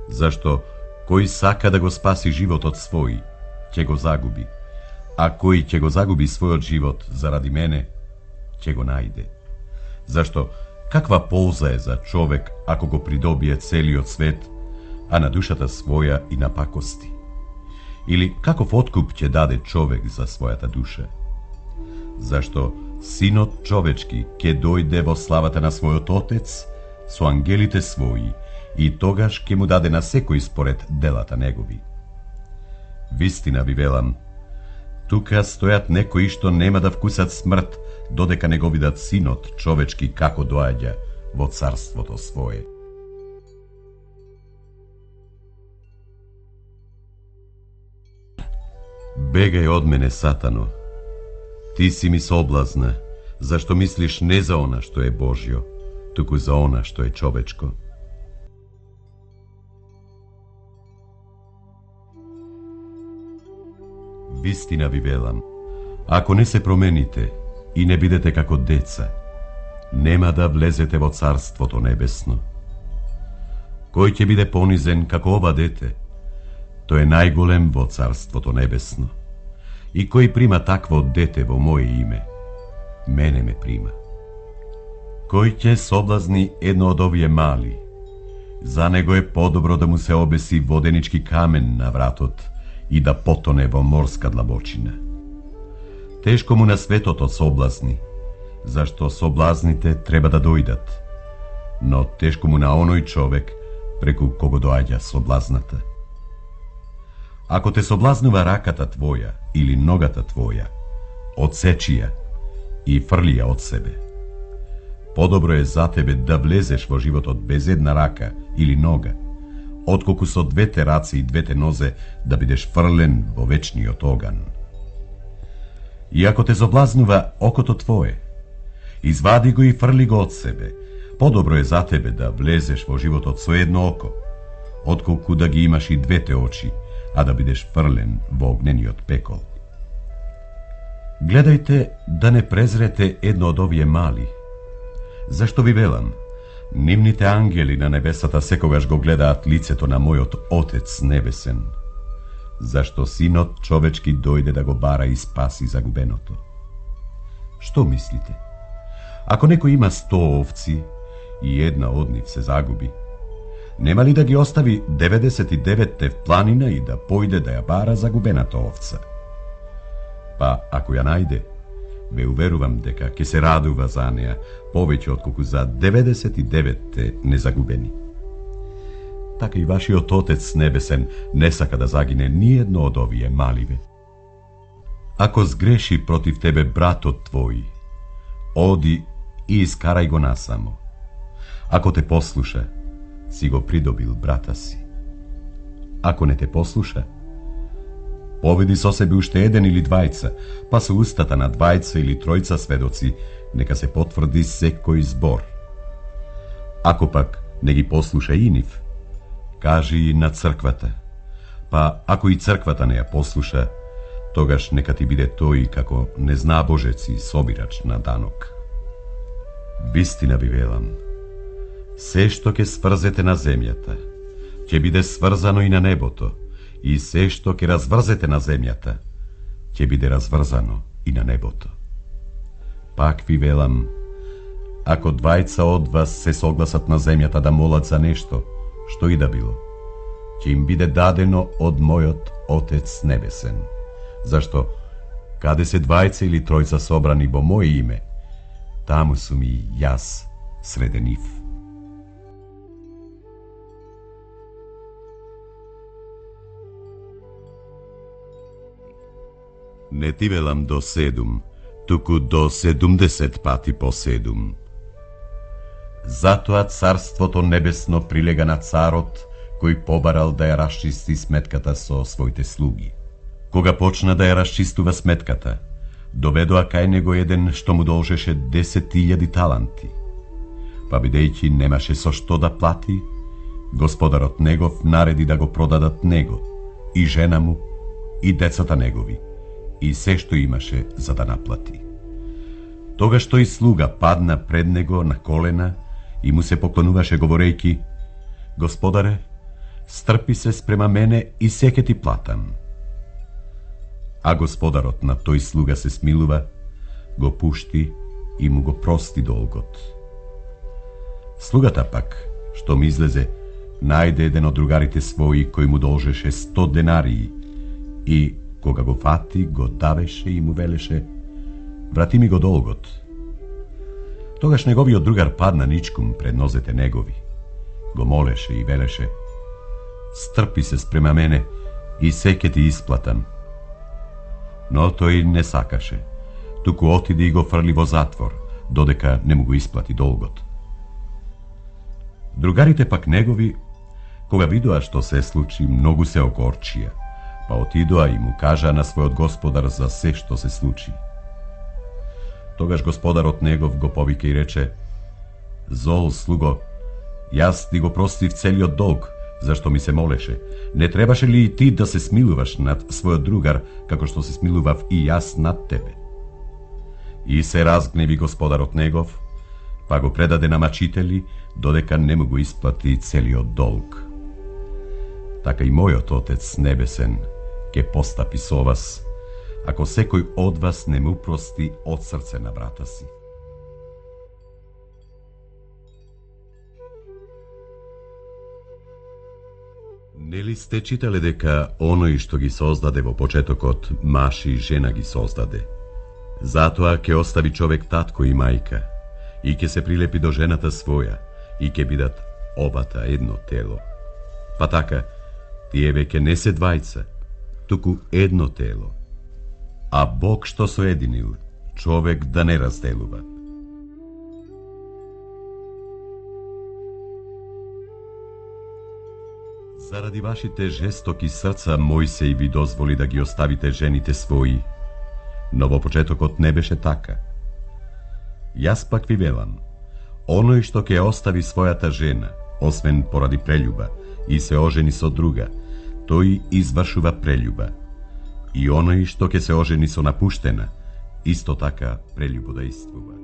Зашто кој сака да го спаси животот свој, ќе го загуби, а кој ќе го загуби својот живот заради мене, ќе го најде. Зашто каква полза е за човек ако го придобие целиот свет, а на душата своја и на пакости? Или каков откуп ќе даде човек за својата душа? Зашто Синот човечки ќе дојде во славата на својот Отец со ангелите своји и тогаш ќе му даде на секој според делата негови. Вистина ви велам, тука стојат некои што нема да вкусат смрт, додека не го видат Синот човечки како доаѓа во царството свое. Бегај од мене, Сатано. Ти си ми соблазна, зашто мислиш не за она што е Божјо, туку за она што е човечко. Вистина ви велам, ако не се промените и не бидете како деца, нема да влезете во Царството Небесно. Кој ќе биде понизен како ова дете, тој е најголем во Царството Небесно. И кој прима такво дете во моje име, мене ме прима. Кој ќе соблазни едно од овие мали, за него е подобро да му се обеси воденички камен на вратот и да потоне во морска длабочина. Тешко му на светот од соблазни, зашто соблазните треба да дојдат, но тешко му на оној човек преку кого доаѓа соблазната. Ако те соблазнува раката твоја или ногата твоја, одсечи ја и фрли ја од себе. Подобро е за тебе да влезеш во животот без една рака или нога, отколку со двете раци и двете нозе да бидеш фрлен во вечниот оган. И ако те соблазнува окото твое, извади го и фрли го од себе. Подобро е за тебе да влезеш во животот со едно око, отколку да ги имаш и двете очи, а да бидеш фрлен во огнениот пекол. Гледајте да не презрете едно од овие мали. Зашто ви велам, нивните ангели на небесата секогаш го гледаат лицето на мојот Отец небесен, зашто Синот човечки дојде да го бара и спаси загубеното. Што мислите? Ако некој има 100 овци и една од нив се загуби, нема ли да ги остави 99-те в планина и да појде да ја бара загубената овца? Па, ако ја најде, ве уверувам дека ќе се радува за неа повеќе отколку за 99-те незагубени. Така и вашиот Отец небесен не сака да загине ни едно од овие маливе. Ако сгреши против тебе братот твој, оди и искарај го насамо. Ако те послуша, си го придобил брата си. Ако не те послуша, поведи со себе уште еден или двајца, па со устата на двајца или тројца сведоци нека се потврди секој збор. Ако пак не ги послуша и нив, кажи и на црквата, па ако и црквата не ја послуша, тогаш нека ти биде тој како незнабожец и собирач на данок. Вистина ви велам, се што ќе сврзете на земјата, ќе биде сврзано и на небото, и се што ќе разврзете на земјата, ќе биде разврзано и на небото. Пак ви велам, ако двајца од вас се согласат на земјата да молат за нешто, што и да било, ќе им биде дадено од мојот Отец небесен. Зашто, каде се двајца или тројца собрани во моје име, таму сум и јас среде нив. Не ти велам до 7, туку до 70 пати по 7. Затоа Царството Небесно прилега на царот, кој побарал да ја расчисти сметката со своите слуги. Кога почна да ја расчистува сметката, доведоа кај него еден што му должеше 10.000 таланти. Па бидејќи немаше со што да плати, Господарот негов нареди да го продадат него, и жена му, и децата негови, и се што имаше за да наплати. Тогаш тој слуга падна пред него на колена и му се поклонуваше говорејќи: Господаре, стрпи се спрема мене и се ќе ти платам. А господарот на тој слуга се смилува, го пушти и му го прости долгот. Слугата пак, што ми излезе, најде еден од другарите своји кој му должеше 100 денарии и, кога го фати, го давеше и му велеше: врати ми го долгот. Тогаш неговиот другар падна ничком пред нозете негови, го молеше и велеше: стрпи се спрема мене и се ќе ти исплатам. Но тој не сакаше, туку отиде и го фрли во затвор, додека не му го исплати долгот. Другарите пак негови, кога видоа што се случи, многу се огорчија, па отидоа и му кажа на својот господар за се што се случи. Тогаш господарот негов го повика и рече: зол слуго, јас ти го простив целиот долг, зашто ми се молеше. Не требаше ли и ти да се смилуваш над својот другар, како што се смилував и јас над тебе? И се разгневи господарот негов, па го предаде на мачители, додека не му го исплати целиот долг. Така и мојот Отец небесен ќе постапи со вас, ако секој од вас не му прости од срце на брата си. Нели сте читале дека оној што ги создаде во почетокот маж и жена ги создаде? Затоа ќе остави човек татко и мајка и ќе се прилепи до жената своја и ќе бидат обата едно тело. Па така, тие веќе не се двајца, туку едно тело. А Бог што соединил, човек да не разделува. Заради вашите жестоки срца Мојсей ви дозволи да ги оставите жените своји, но во почетокот не беше така. Јас пак ви велам, оној што ќе остави својата жена, освен поради прелюба, и се ожени со друга, тој извршува прелюба. И оној што ќе се ожени со напуштена, исто така прелюбодејствува.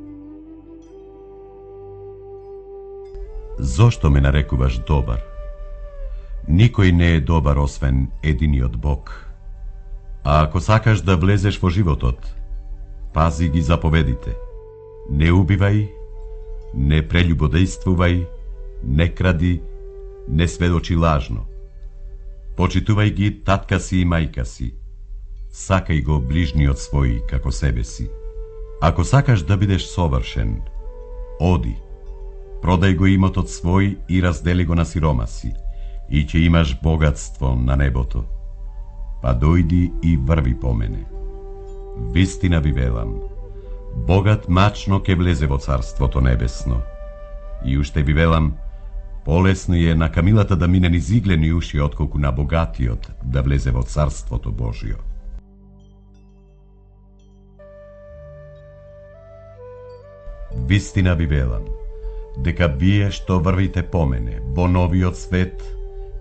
Зошто ме нарекуваш добар? Никој не е добар освен единиот Бог. А ако сакаш да влезеш во животот, пази ги заповедите. Не убивај, не прелюбодејствувај, не кради, не сведочи лажно. Почитувај ги татка си и мајка си. Сакај го ближниот свој како себе си. Ако сакаш да бидеш совршен, оди, продај го имотот свој и раздели го на сиромаси, и ќе имаш богатство на небото. Па дојди и врви по мене. Вистина ви велам, богат мачно ќе влезе во царството небесно. И уште ви велам, полесно е на камилата да мине низ иглени уши, отколку на богатиот да влезе во царството Божио. Вистина ви велам, дека вие што врвите по мене во новиот свет,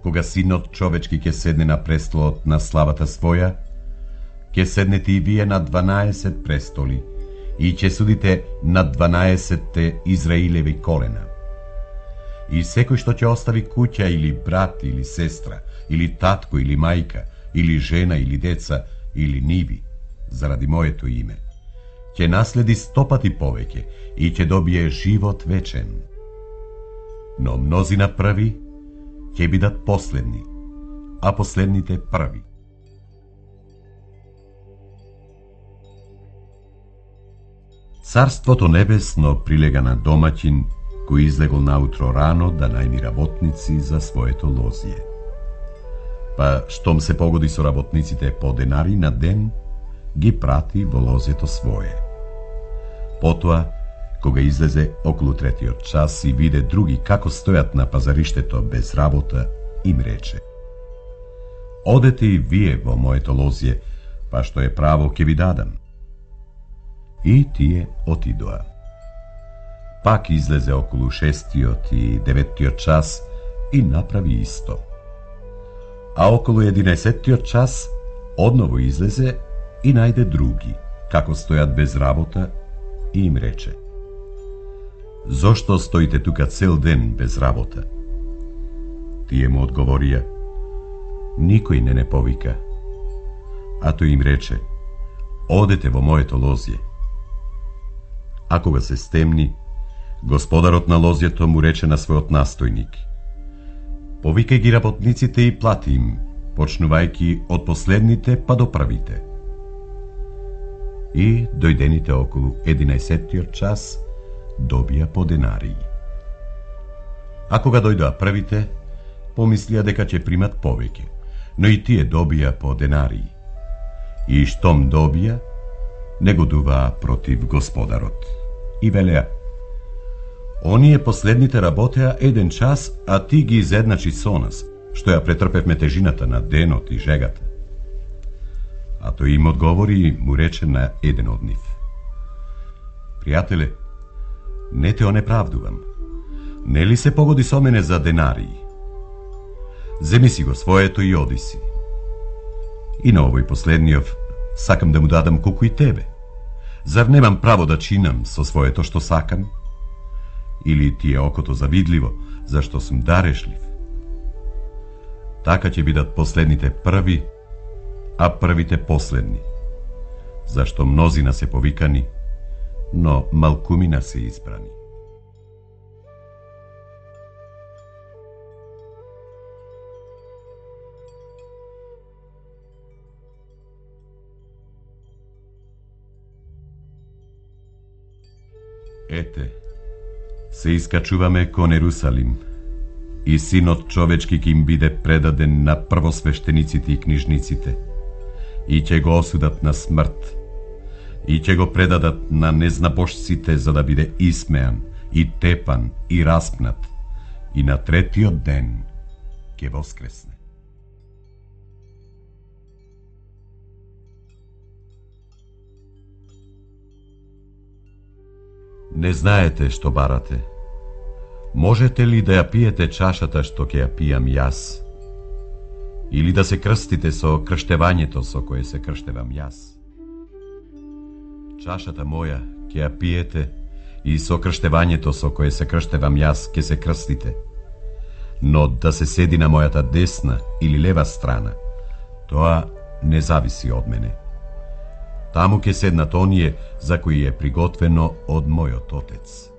кога Синот човечки ќе седне на престолот на славата своја, ќе седнете и вие на 12 престоли и ќе судите на 12 Израилеви колена. И секој што ќе остави куќа или брат или сестра, или татко или мајка, или жена или деца, или ниви, заради моето име, ќе наследи 100 пати повеќе и ќе добие живот вечен. Но мнозина први ќе бидат последни, а последните први. Царството небесно прилега на домаќин кој излегол наутро рано да најми работници за своето лозие. Па штом се погоди со работниците по денари на ден, ги прати во лозието свое. Потоа, кога излезе околу 3-тиот час и виде други како стојат на пазариштето без работа, им рече: одете и вие во моето лозие, па што е право ќе ви дадам. И тие отидоа. Пак излезе околу 6-тиот и 9-тиот час i napravi isto. A okolo 11 čas odnovo izleze i najde drugi, kako stojat bez rabota, i im reče: Zašto stojite tuka cel den bez rabota? Tije mu odgovorija: Nikoj ne povika. A to im reče: Odete vo moje lozje. Ako ga se stemni, gospodarot na lozjeto mu reče na svojot nastojnik: Povikaj gi работниците i plati im, počnuvajki od poslednite pa do prvite. I dojdenite okolo 11 čas dobija po denariji. Ako ga dojdoa prvite, pomislija deka će primat poveke, no i tije dobija po denariji. I štom dobija, nego duva protiv gospodarot. I velea: Oni je poslednite rabotea 1 čas, a ti gi izjednači so nas, što ja pretrpevme težinata na denot i žegata. A to im odgovori i mu reče na jedan od njih: Prijatele, ne te onepravduvam. Ne li se pogodi so mene za denariji? Zemi si go svojeto i odi si. I na ovoj poslednjov sakam da mu dadam kuku i tebe. Zar nemam pravo da činam so svojeto što sakam? Ili ti je oko to zavidljivo, zašto sam darešljiv? Taka će bidat poslednite prvi, a prvite posledni. Zašto mnozina se povikani, no malkumina se izbrani. Ете, se iskačuvame kon Jerusalim, i sinot čovečki kim bide predaden na prvosveštenicite i knjižnicite, i će go osudat na smrt, i će go predadat na neznabošcite, za da bide ismejan, i tepan, i raspnat, i na tretio den ke voskresne. Ne znajete što barate. Možete li da ja pijete čašata što ke ja pijam jas? Ili da se krstite so krštevanjeto so koje se krštevam jas? Čašata moja ke ja pijete i so krštevanjeto so koje se krštevam jas ke se krstite. No da se sedi na mojata desna ili leva strana, toa ne zavisi od mene. Tamo ke sednat onije za koji je prigotveno od mojot otec.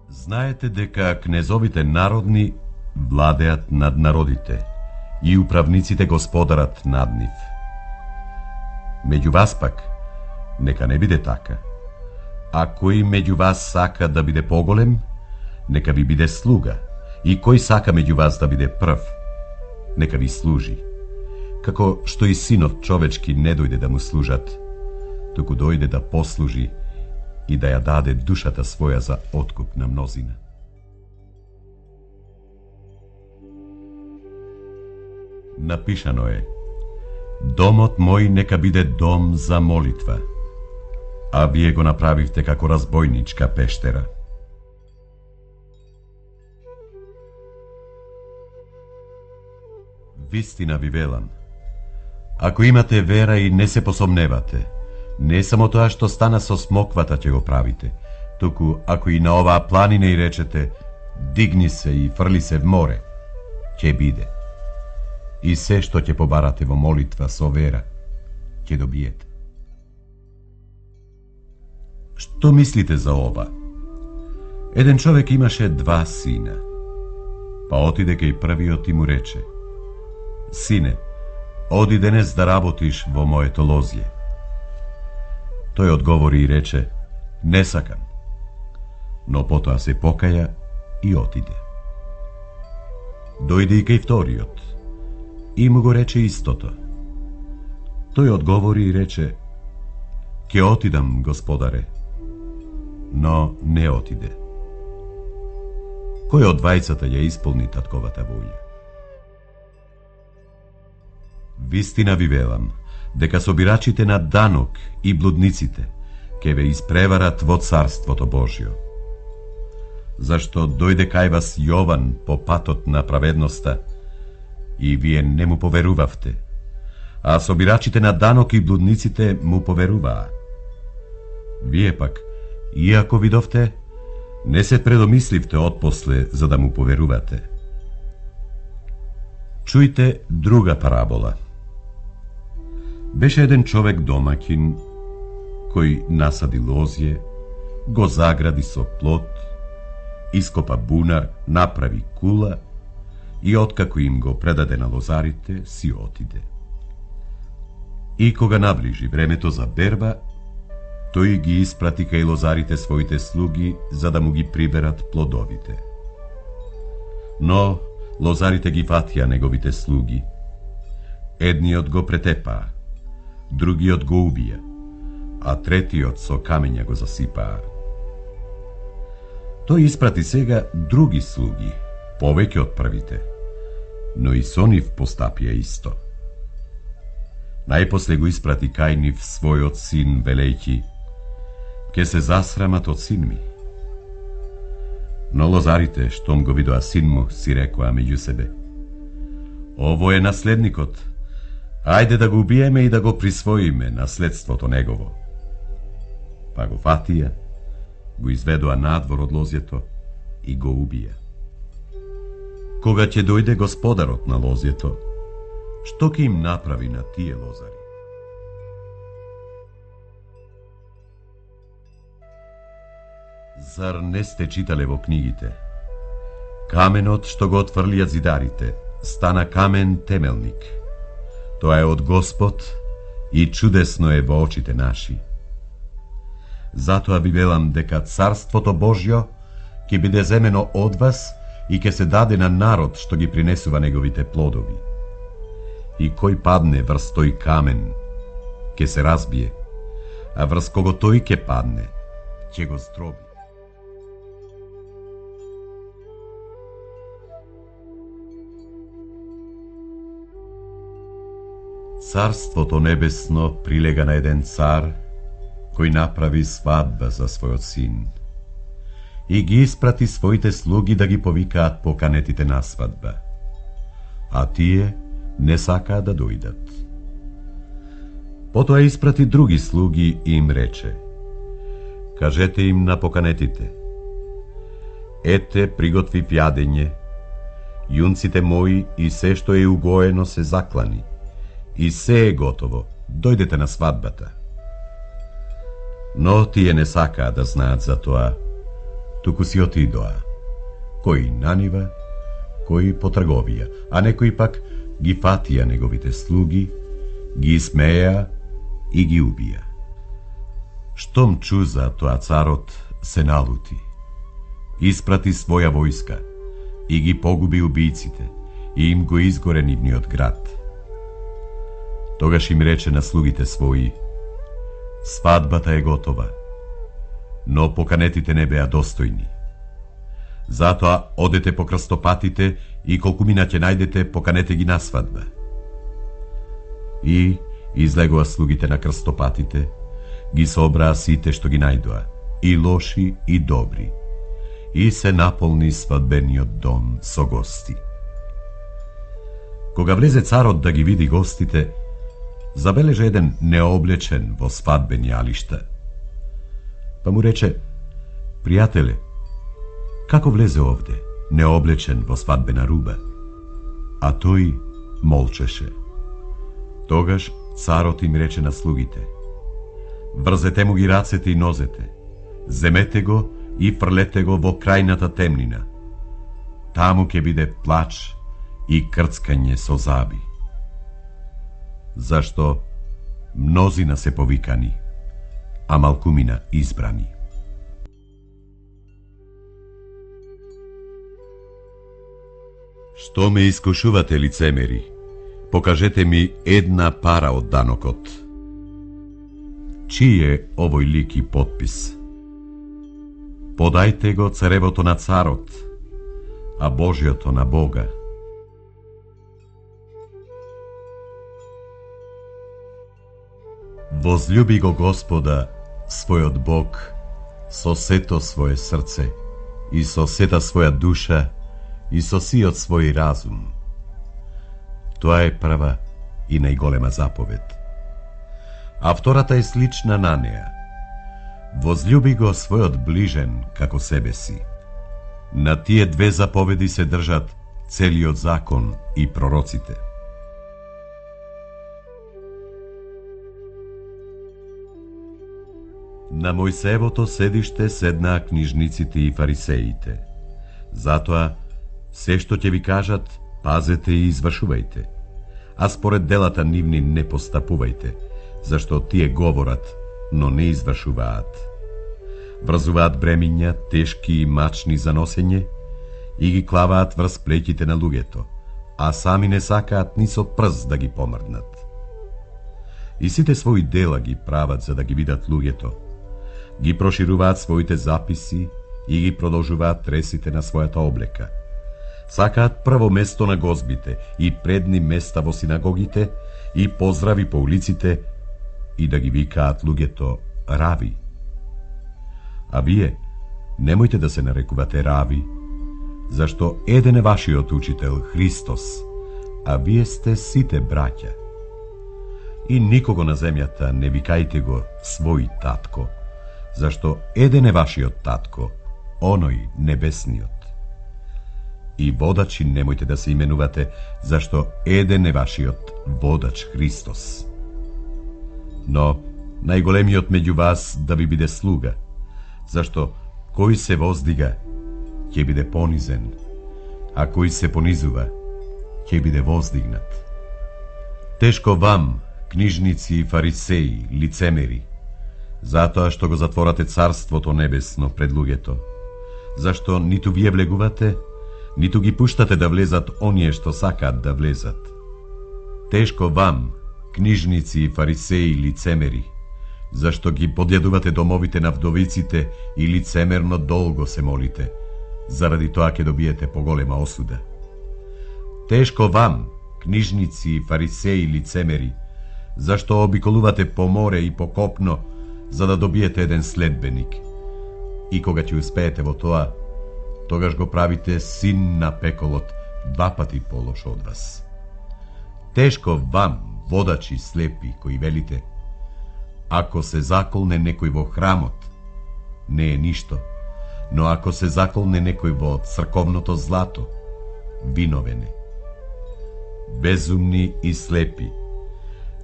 Znajete deka knezovite narodni vladejat nad narodite i upravnicite gospodarat nad njih. Među vas pak neka ne bide taka. A koji među vas saka da bide pogolem, neka vi bide sluga, i koji saka među vas da bide prv, neka vi služi. Kako što i sinot čovečki ne dojde da mu služat, toku dojde da posluži i da ja dade dušata svoja za otkup na mnozina. Napišano je: Domot moj neka bide dom za molitva, a vi go napravite kako razbojnička peštera. Vistina vi velam, ako imate vera i ne se posomnevate, ne samo toa što stana so smokvata će go pravite, tuku ako i na ova planine i rečete digni se i frli se v more, će bide. I sve što će pobarate vo molitva so vera, će dobijete. Što mislite za ova? Jedan čovek imaše 2 sina, pa otide ke i prvi oti mu reče: Sine, odi denes da rabotiš vo moje lozje. To je odgovori i reče: Ne sakam. No potoa se pokaja i otide. Dojde i kaj vtoriot, i mu go reče istoto. To je odgovori i reče: Ke otidam, gospodare. No ne otide. Koje od dvajcata je ispolni tatkovata volja? Vistina vi velam, дека собирачите на данок и блудниците ке ве испреварат во царството Божјо. зашто дојде кај вас Јован по патот на праведноста и вие не му поверувавте, а собирачите на данок и блудниците му поверуваа. Вие пак, иако видовте, не се предомисливте отпосле за да му поверувате. Чујте друга парабола. Беше еден човек домаќин кој насади лозје, го загради со плот, ископа бунар, направи кула и откако им го предаде на лозарите, си отиде. И кога наближи времето за берба, тој ги испрати кај лозарите своите слуги за да му ги приберат плодовите. Но лозарите ги фатија неговите слуги. Едниот го претепаа, другиот го убија, а третиот со камења го засипаа. Тој испрати сега други слуги, повеќе од првите, но и со нив постапија исто. Најпосле го испрати кај нив својот син, велејќи: ке се засрамат од син ми. Но лозарите, штом го видоа син му, си рекоа меѓу себе: ово е наследникот, ајде да го убиеме и да го присвоиме наследството негово. Па го фатија, го изведоа надвор од лозјето и го убија. Кога ќе дојде господарот на лозјето, што ќе им направи на тие лозари? Зар не сте читале во книгите? Каменот што го отфрлија зидарите стана камен темелник. Тоа е од Господ и чудесно е во очите наши. Затоа ви велам дека Царството Божјо ќе биде земено од вас и ќе се даде на народ што ги принесува неговите плодови. И кој падне врз тој камен, ќе се разбие, а врз кого тој ќе падне, ќе го здроби. Царството небесно прилега на еден цар кој направи свадба за својот син и ги испрати своите слуги да ги повикаат поканетите на свадба, а тие не сакаа да дојдат. Потоа испрати други слуги и им рече: кажете им на поканетите: ете, приготвив јадење, јунците мои и се што е угоено се заклани, и се е готово, дојдете на свадбата. Но тие не сакаа да знаат за тоа, туку си отидоа, кои на нива, кои по трговија, а некои пак ги фатија неговите слуги, ги смеја и ги убија. Штом чу за тоа царот, се налути, испрати своја војска и ги погуби убијците и им го изгоре нивниот град. Тогаш им рече на слугите своји: свадбата е готова, но поканетите не беа достојни. Затоа одете по крстопатите и колку мина ќе најдете, поканете ги на свадба. И излегоа слугите на крстопатите, ги собраа сите што ги најдоа, и лоши и добри, и се наполни свадбениот дом со гости. Кога влезе царот да ги види гостите, забележа еден необлечен во свадбени алишта. Па му рече: пријателе, како влезе овде, необлечен во свадбена руба? А тој молчеше. Тогаш царот им рече на слугите: врзете му ги рацете и нозете, земете го и фрлете го во крајната темнина. Таму ќе биде плач и крцкање со заби. Зашто мнозина се повикани, а малкумина избрани. Што ме искушувате, лицемери? Покажете ми една пара од данокот. Чиј е овој лик и подпис? Подајте го царевото на царот, а Божјото на Бога. Возлюби го Господа, својот Бог, со сето свое срце, и со сета своја душа, и со сиот свој разум. Тоа е прва и најголема заповед. А втората е слична на неа. Возлюби го својот ближен како себе си. На тие две заповеди се држат целиот закон и пророците. На Мојсеевото седиште седнаа книжниците и фарисеите. Затоа, се што ќе ви кажат, пазете и извршувајте, а според делата нивни не постапувајте, зашто тие говорат, но не извршуваат. Врзуваат бремиња, тешки и мачни за носење, и ги клаваат врз плеќите на луѓето, а сами не сакаат ни со прст да ги помрднат. И сите своји дела ги прават за да ги видат луѓето, ги прошируваат своите записи и ги продолжуваат тресите на својата облека. Сакаат прво место на гозбите и предни места во синагогите и поздрави по улиците и да ги викаат луѓето рави. А вие немојте да се нарекувате рави, зашто еден е вашиот учител, Христос, а вие сте сите браќа. И никого на земјата не викајте го свој татко, зашто еден е вашиот татко, оној небесниот. И водачи немојте да се именувате, зашто еден е вашиот водач Христос. Но најголемиот меѓу вас да ви биде слуга, зашто кој се воздига, ќе биде понизен, а кој се понизува, ќе биде воздигнат. Тешко вам, книжници и фарисеи, лицемери, затоа што го затворате Царството Небесно пред луѓето, зашто ниту вие влегувате, ниту ги пуштате да влезат оние што сакаат да влезат. Тешко вам, книжници и фарисеи, лицемери, зашто ги подјадувате домовите на вдовиците и лицемерно долго се молите, заради тоа ќе добиете поголема осуда. Тешко вам, книжници и фарисеи, лицемери, зашто обиколувате по море и по копно, за да добиете еден следбеник. И кога ќе успеете во тоа, тогаш го правите син на пеколот 2 пати полош од вас. Тешко вам, водачи слепи, кои велите, ако се заколне некој во храмот, не е ништо, но ако се заколне некој во црковното злато, виновен е. Безумни и слепи,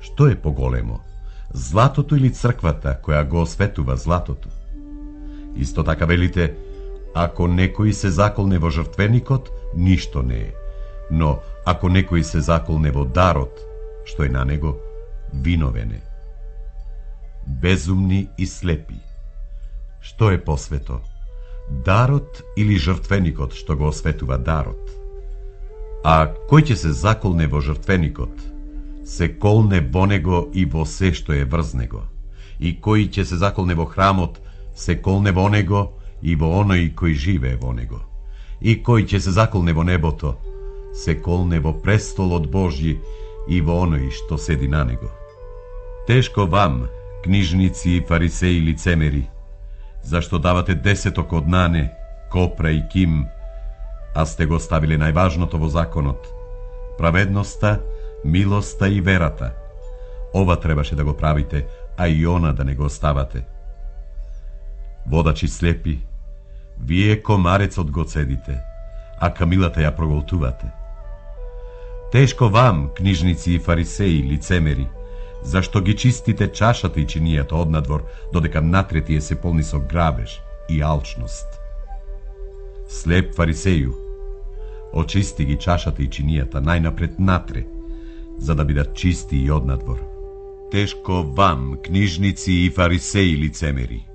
што е поголемо, златото или црквата која го осветува златото? Исто така велите, ако некој се заколне во жртвеникот, ништо не е, но ако некој се заколне во дарот, што е на него, виновен е. Безумни и слепи, што е посвето? Дарот или жртвеникот што го осветува дарот? А кој ќе се заколне во жртвеникот, се колне во него и во се што е врз него. И кој ќе се заколне во храмот, се колне во него и во оној кој живее во него. И кој ќе се заколне во небото, се колне во престолот Божји и во оној што седи на него. Тешко вам, книжници и фарисеи, лицемери, зашто давате 10 од нане, копра и ким, а сте го ставиле најважното во законот, праведноста, милоста и верата. Ова требаше да го правите, а и она да не го оставате. Водачи слепи, вие комарецот го цедите, а камилата ја проголтувате. Тешко вам, книжници и фарисеи, лицемери, зашто ги чистите чашата и чинијата однадвор, додека натре тие се полни со грабеж и алчност. Слеп фарисеју, очисти ги чашата и чинијата најнапред натре, за да бидат чисти и однадвор. Тешко вам, книжници и фарисеи, лицемери,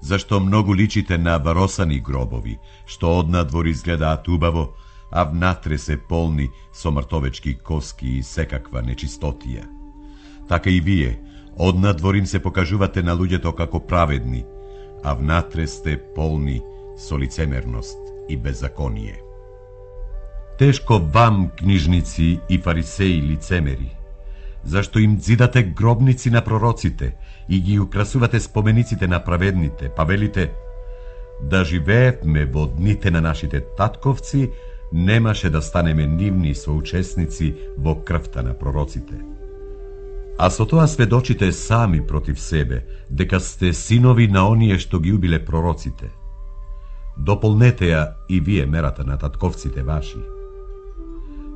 зашто многу личите на варосани гробови, што однадвор изгледаат убаво, а внатре се полни со мртовечки коски и секаква нечистотија. Така и вие, однадвор им се покажувате на луѓето како праведни, а внатре сте полни со лицемерност и беззаконие. Тешко вам, книжници и фарисеи, лицемери, зашто им дзидате гробници на пророците и ги украсувате спомениците на праведните, па велите, да живеевме во дните на нашите татковци, немаше да станеме нивни соучесници во крвта на пророците. А со тоа сведочите сами против себе, дека сте синови на оние што ги убиле пророците. Дополнете ја и вие мерата на татковците ваши.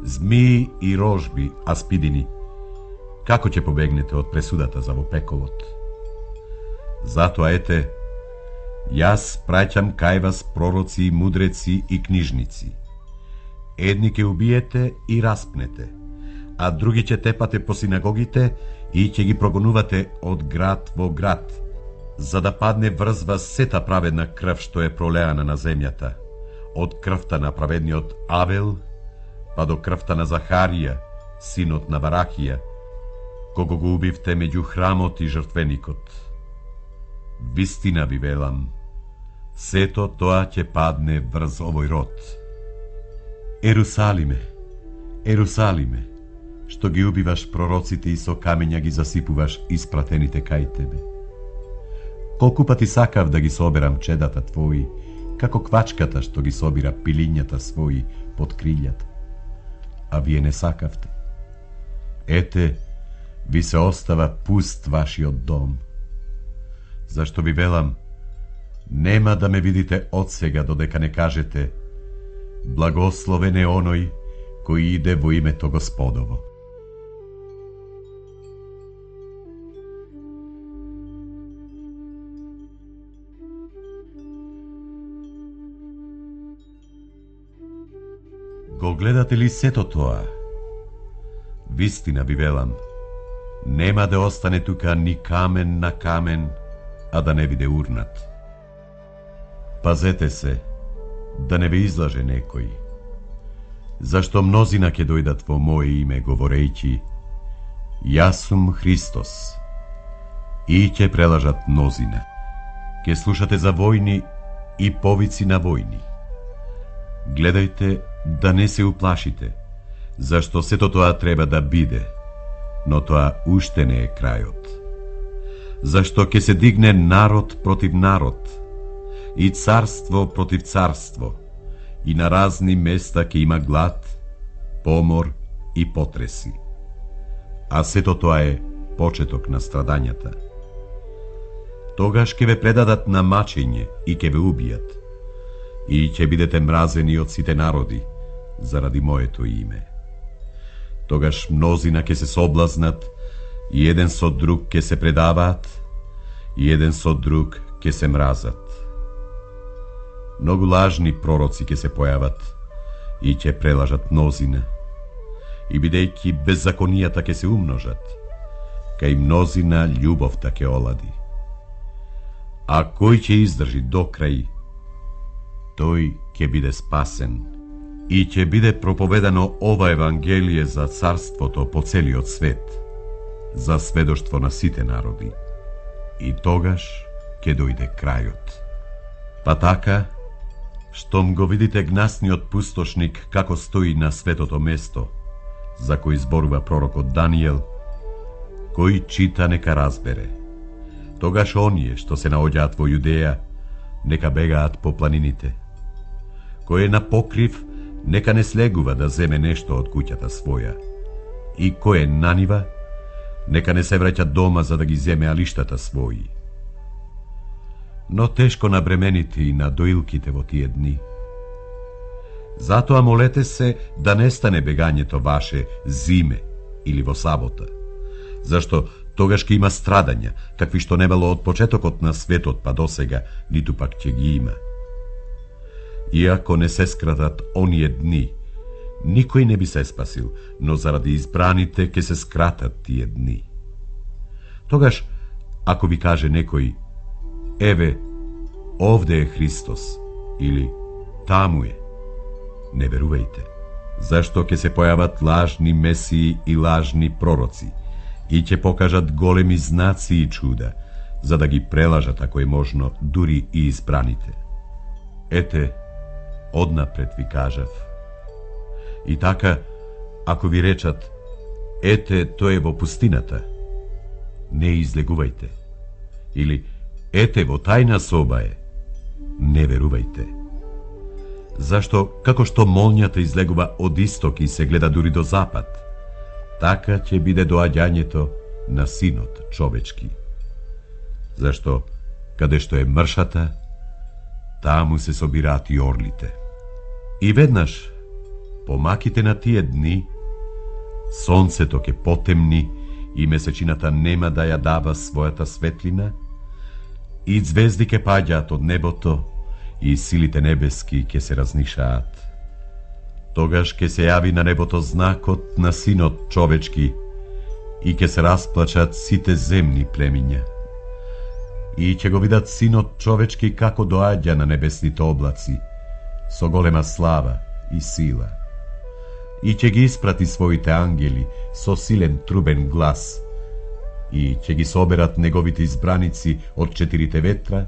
Змии и рожби, аспидини, како ќе побегнете од пресудата за во пеколот? Затоа ете, јас праќам кај вас пророци, мудреци и книжници. Едни ќе убиете и распнете, а други ќе тепате по синагогите и ќе ги прогонувате од град во град, за да падне врз вас сета праведна крв што е пролеана на земјата, од крвта на праведниот Авел, па до крвта на Захарија, синот на Барахија, кого го убивте меѓу храмот и жртвеникот. Вистина ви велам, сето тоа ќе падне врз овој род. Ерусалиме, Ерусалиме, што ги убиваш пророците и со камења ги засипуваш испратените кај тебе. Колку пати сакав да ги соберам чедата твои, како квачката што ги собира пилињата своји под крилјата. А вие не сакавте. Ете, ви се остава пуст вашиот дом. Зашто ви велам, нема да ме видите од сега додека не кажете: благословен е оној кој иде во името Господово. Го гледате ли сето тоа? Вистина ви велам, нема да остане тука ни камен на камен, а да не биде урнат. Пазете се, да не ве излаже некој. Зашто мнозина ќе дојдат во моје име говорејќи: јас сум Христос, и ќе прелажат мнозина. Ќе слушате за војни и повици на војни. Гледајте да не се уплашите, зашто сето тоа треба да биде, но тоа уште не е крајот. Зашто ќе се дигне народ против народ, и царство против царство, и на разни места ќе има глад, помор и потреси. А сето тоа е почеток на страдањата. Тогаш ќе ве предадат на мачење и ќе ве убијат, и ќе бидете мразени од сите народи заради моето име. Тогаш мнозина ќе се соблазнат и еден со друг ќе се предаваат и еден со друг ќе се мразат. Многу лажни пророци ќе се појават и ќе прелажат мнозина, и бидејќи беззаконијата ќе се умножат, кај мнозина љубовта ќе олади. А кој ќе издржи до крај, тој ќе биде спасен, и ќе биде проповедано ова Евангелие за царството по целиот свет, за сведоштво на сите народи, и тогаш ќе дојде крајот. Па така, штом го видите гнасниот пустошник како стои на светото место, за кој зборува пророкот Даниел, кој чита нека разбере. Тогаш оние што се наоѓаат во Јудеја, нека бегаат по планините. Кој е на покрив, нека не слегува да земе нешто од куќата своја. И кој е на нива, нека не се враќа дома за да ги земе алиштата своји. Но тешко на бремените и на доилките во тие дни. Затоа молете се да не стане бегањето ваше зиме или во сабота, зашто тогаш ќе има страдања, какви што не било од почетокот на светот па до сега, ниту пак ќе ги има. Иако не се скратат оние дни, никој не би се спасил, но заради избраните ќе се скратат тие дни. Тогаш, ако ви каже некој: еве, овде е Христос, или таму е, не верувајте, зашто ќе се појават лажни месии и лажни пророци, и ќе покажат големи знаци и чуда, за да ги прелажат, ако е можно, дури и избраните. Ете, однапред ви кажав. И така, ако ви речат: ете, тој е во пустината, не излегувајте. Или ете, во тајна соба е, Не верувајте. Зашто, како што молњата излегува од исток и се гледа дури до запад, така ќе биде доаѓањето на Синот човечки. Зашто, каде што е мршата, таму се собираат и орлите. И веднаш, помаките на тие дни, сонцето ќе потемни и месечината нема да ја дава својата светлина, и звезди ќе паѓаат од небото, и силите небески ќе се разнишаат. Тогаш ќе се јави на небото знакот на Синот човечки и ќе се расплачат сите земни племиња. И ќе го видат Синот човечки како доаѓа на небесните облаци, со голема слава и сила. И ќе ги испрати своите ангели со силен трубен глас, и ќе ги соберат неговите избраници од 4 ветра,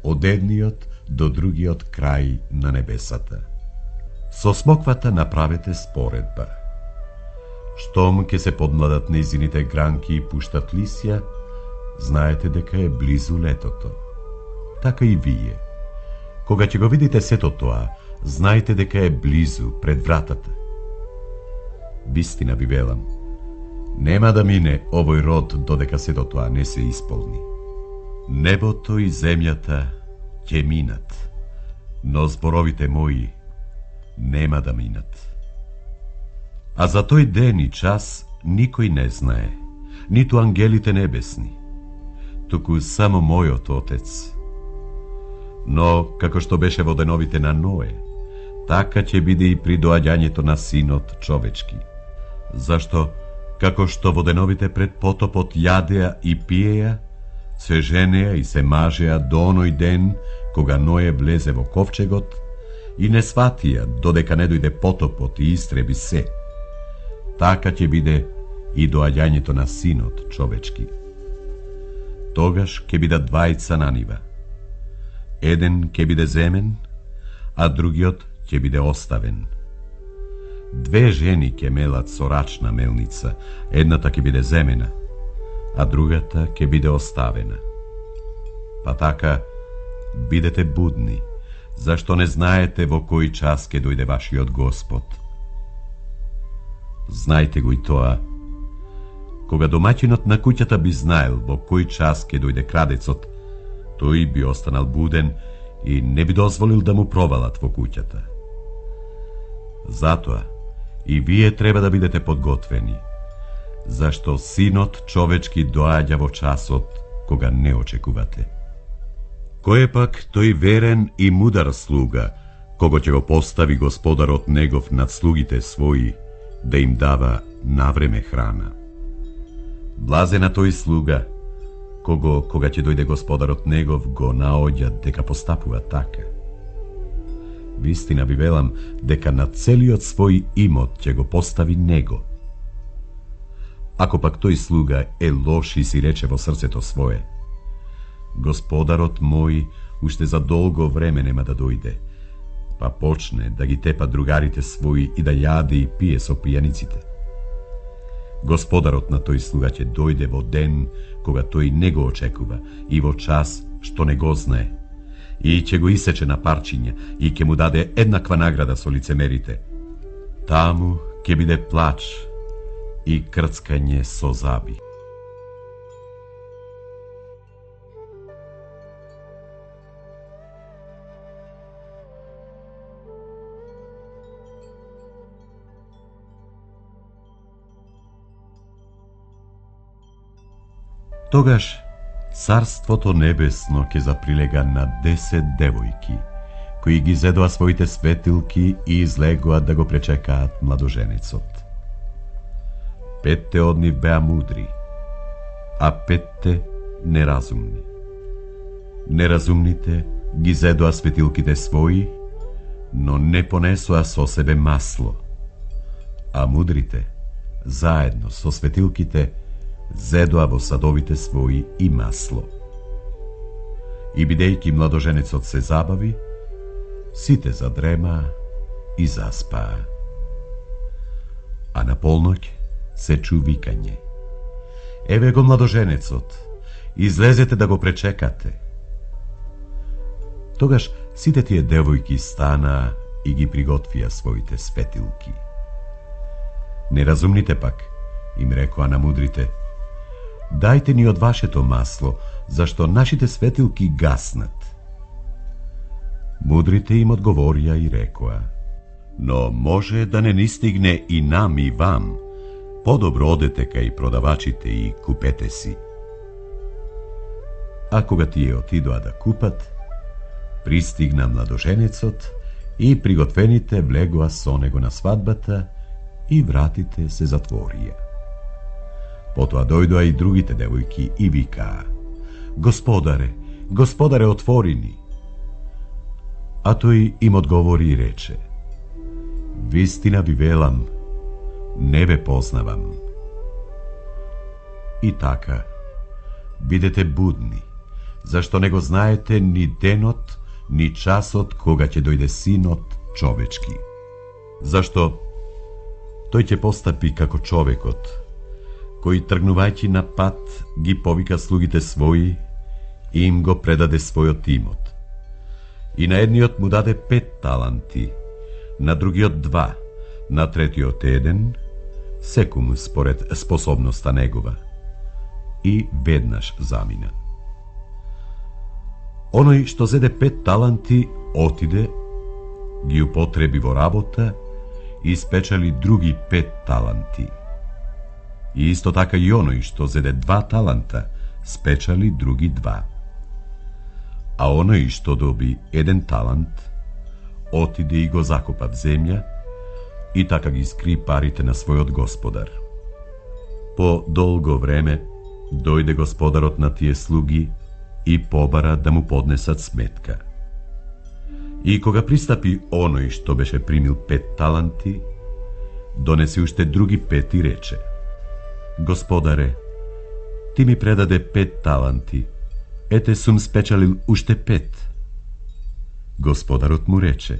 од едниот до другиот крај на небесата. Со смоквата направете споредба. Штом ќе се подмладат нејзините гранки и пуштат лисја, знаете дека е близу летото. Така и вие. Кога ќе го видите сето тоа, знаете дека е близу пред вратата. Вистина ви велам, нема да мине овој род додека сето тоа не се исполни. Небото и земјата ќе минат, но зборовите мои нема да минат. А за тој ден и час никој не знае, ниту ангелите небесни, туку само мојот Отец. Но, како што беше во деновите на Ное, така ќе биде и при доаѓањето на Синот човечки. Зашто, како што во деновите пред потопот јадеа и пиеа, се женеа и се мажеа до оној ден кога Ное влезе во ковчегот и не сватија додека не дојде потопот и истреби се. Така ќе биде и доаѓањето на Синот човечки. Тогаш ќе бидат двајца на нива. Еден ќе биде земен, а другиот ќе биде оставен. Две жени ќе мелат со рачна мелница, едната ќе биде земена, а другата ќе биде оставена. Па така, бидете будни, зашто не знаете во кој час ќе дојде вашиот Господ. Знајте го и тоа, кога домаќинот на куќата би знаел во кој час ќе дојде крадецот, тој би останал буден и не би дозволил да му провалат во куќата. Затоа, и вие треба да бидете подготвени, зашто Синот човечки доаѓа во часот кога не очекувате. Кој е пак тој верен и мудар слуга, кого ќе го постави Господарот негов над слугите своји, да им дава навреме храна? Блазен на тој слуга, кога ќе дојде Господарот негов, го наоѓа дека постапува така. Вистина ви велам дека на целиот свој имот ќе го постави него. Ако пак тој слуга е лош и си рече во срцето свое: Господарот мој уште за долго време нема да дојде, па почне да ги тепа другарите своји и да јаде и пие со пијаниците. Господарот на тој слуга ќе дојде во ден кога тој не го очекува и во час што не го знае, и ќе го исече на парчиња и ќе му даде еднаква награда со лицемерите. Таму ќе биде плач и крцкање со заби. Тогаш Царството небесно ќе заприлега на 10 девојки, кои ги зедоа своите светилки и излегоа да го пречекаат младоженецот. 5 од нив беа мудри, а 5 неразумни. Неразумните ги зедоа светилките своји, но не понесоа со себе масло, а мудрите, заедно со светилките, зедоа во садовите своји и масло. И бидејќи младоженецот се забави, сите задрема и заспаа. А на полноќ се чу викање: Еве го младоженецот, излезете да го пречекате. Тогаш сите тие девојки стана и ги приготвија своите светилки. Неразумните пак, им рекоа на мудрите, дајте ни од вашето масло, зашто нашите светилки гаснат. Мудрите им одговорија и рекоа, но може да не ни стигне и нам и вам, подобро одете кај продавачите и купете си. А кога тие отидоа да купат, пристигна младоженецот и приготвените влегоа со него на свадбата и вратите се затворија. Потоа дојдоа и другите девојки и викаа, Господаре, Господаре, отвори ни. А тој им одговори и рече, Вистина ви велам, не ве познавам. И така, бидете будни, зашто не го знаете ни денот, ни часот кога ќе дојде Синот човечки. Зашто тој ќе постапи како човекот, кој тргнувајќи на пат ги повика слугите своји и им го предаде својот имот. И на едниот му даде 5 таланти, на другиот 2, на третиот 1, секому според способноста негова. И веднаш замина. Оној што зеде 5 таланти, отиде, ги употреби во работа и спечали други 5 таланти. И исто така и оној што зеде 2 таланта, спечали други 2. А оној што доби 1 талант, отиде и го закопа в земја и така ги скри парите на својот господар. По долго време дојде господарот на тие слуги и побара да му поднесат сметка. И кога пристапи оној што беше примил 5 таланти, донеси уште други 5 и рече, Господаре, ти ми предаде 5 таланти, ете сум спечалил уште 5. Господарот му рече,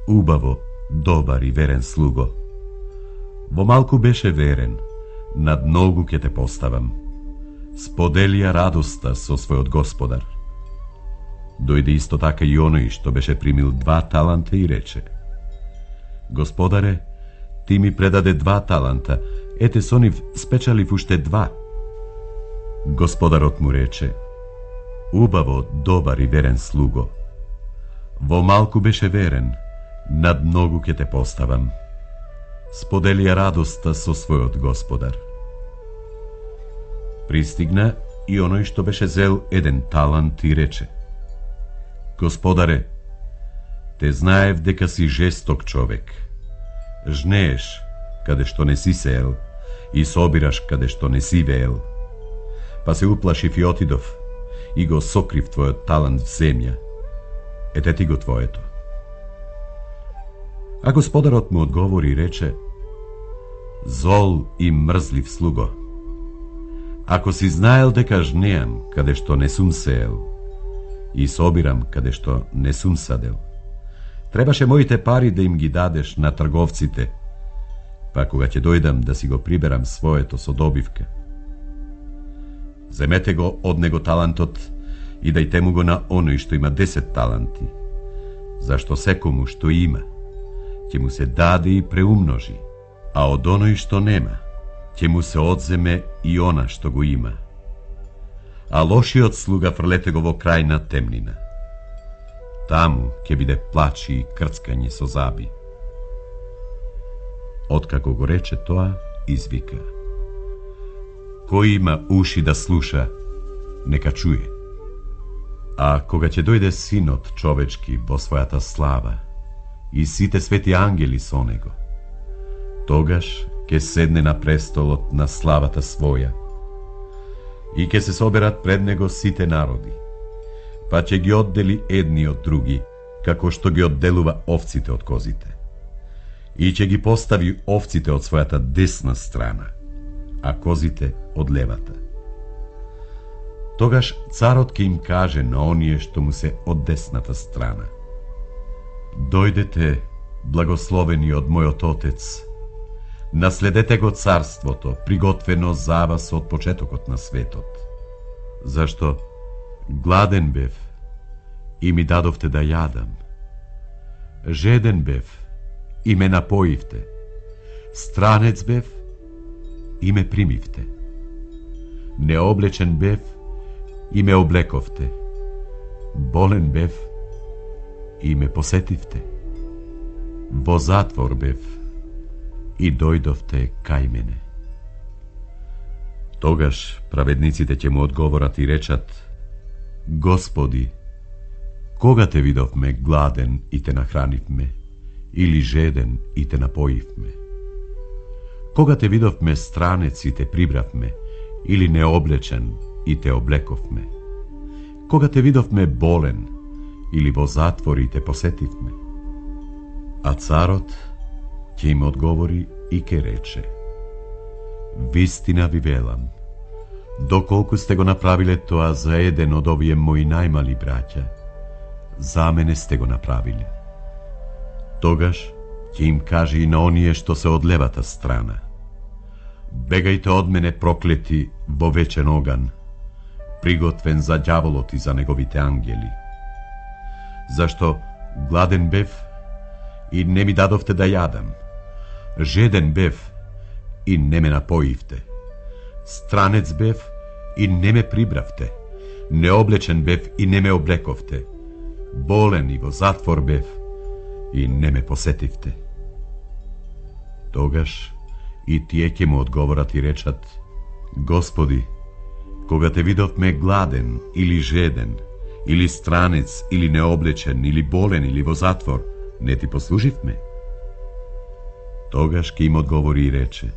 убаво, добар и верен слуго. Во малку беше верен, над многу ќе те поставам. Споделија радоста со својот господар. Дојде исто така и оној што беше примил 2 таланта и рече, Господаре, ти ми предаде 2 таланта, ете со нив спечалив уште 2. Господарот му рече, убаво, добар и верен слуго. Во малку беше верен, над многу ќе те поставам. Споделија радоста со својот господар. Пристигна и оној што беше зел 1 талант и рече, Господаре, те знаев дека си жесток човек. Жнееш каде што не си сеел и собираш каде што не си веел. Па се уплашив и отидов и го сокрив твојот талант в земја. Ете ти го твоето. А господарот му одговори и рече, Зол и мрзлив слуго, ако си знаел дека жнеам каде што не сум сеел и собирам каде што не сум садел, требаше моите пари да им ги дадеш на трговците, па кога ќе дојдам да си го приберам своето со добивка. Земете го од него талантот и дајте му го на оној што има 10 таланти, зашто секому што има, ќе му се даде и преумножи, а од оној што нема, ќе му се одземе и она што го има. А лошиот слуга фрлете го во крајна темнина. Таму ќе биде плач и крцкање со заби. Откако го рече тоа, извика, Кој има уши да слуша, нека чуе. А кога ќе дојде Синот човечки во својата слава и сите свети ангели со него, тогаш ќе седне на престолот на славата своја и ќе се соберат пред него сите народи, па ќе ги оддели едни од други, како што ги одделува овците од козите, и ќе ги постави овците од својата десна страна, а козите од левата. Тогаш царот ќе им каже на оние што му се од десната страна, Дојдете, благословени од мојот Отец, наследете го царството, приготвено за вас од почетокот на светот. Зашто гладен бев и ми дадовте да јадам. Жеден бев и ме напоивте. Странец бев и ме примивте. Необлечен бев и ме облековте. Болен бев и ме посетивте. Во затвор бев и дојдовте кај мене. Тогаш праведниците ќе му одговорат и речат: Господи, кога те видовме гладен и те нахранивме, или жеден и те напоивме? Кога те видовме странец и те прибравме, или необлечен и те облековме? Кога те видовме болен, или во затвор и те посетивме? А царот ќе им одговори и ќе рече: Вистина ви велам, доколку сте го направиле тоа за еден од овие мои најмали браќа, за мене сте го направиле. Тогаш ќе им каже и на оние што се од левата страна: Бегајте од мене, проклети, во вечен оган, приготвен за ѓаволот и за неговите ангели. Зашто гладен бев и не ми дадовте да јадам, жеден бев и не ме напоивте, странец бев и не ме прибравте, необлечен бев и не ме облековте, болен и во затвор бев и не ме посетивте. Тогаш и тие ќе му одговорат и речат: Господи, кога те видовме гладен или жеден, или странец, или необлечен, или болен, или во затвор, не ти послуживме? Тогаш ќе им одговори и рече: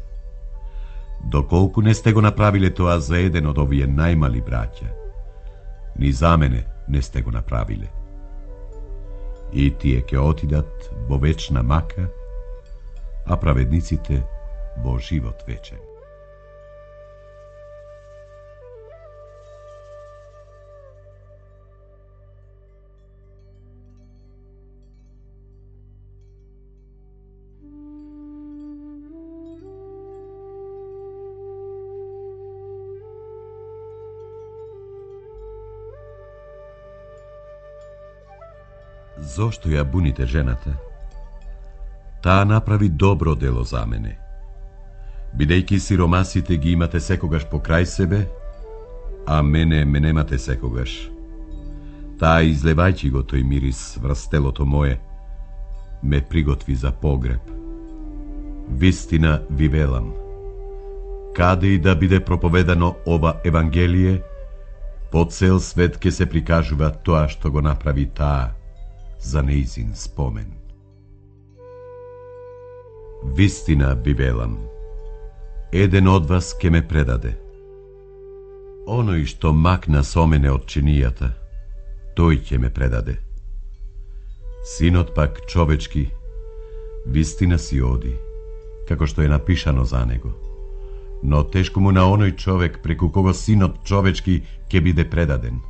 Доколку не сте го направиле тоа за еден од овие најмали браќа, ни за мене не сте го направиле. И тие ќе отидат во вечна мака, а праведниците во живот вечен. Зошто ја буните жената? Таа направи добро дело за мене. Бидејќи сиромасите ги имате секогаш покрај себе, а мене ме немате секогаш. Таа, излевајќи го тој мирис врз телото мое, ме приготви за погреб. Вистина ви велам, каде и да биде проповедано ова Евангелие, по цел свет ќе се прикажува тоа што го направи таа за неизин спомен. Вистина ви велам, еден од вас ке ме предаде. Оној што макна со мене од чинијата, тој ќе ме предаде. Синот пак човечки, вистина си оди, како што е напишано за него, но тешко му на оној човек преку кого синот човечки ќе биде предаден.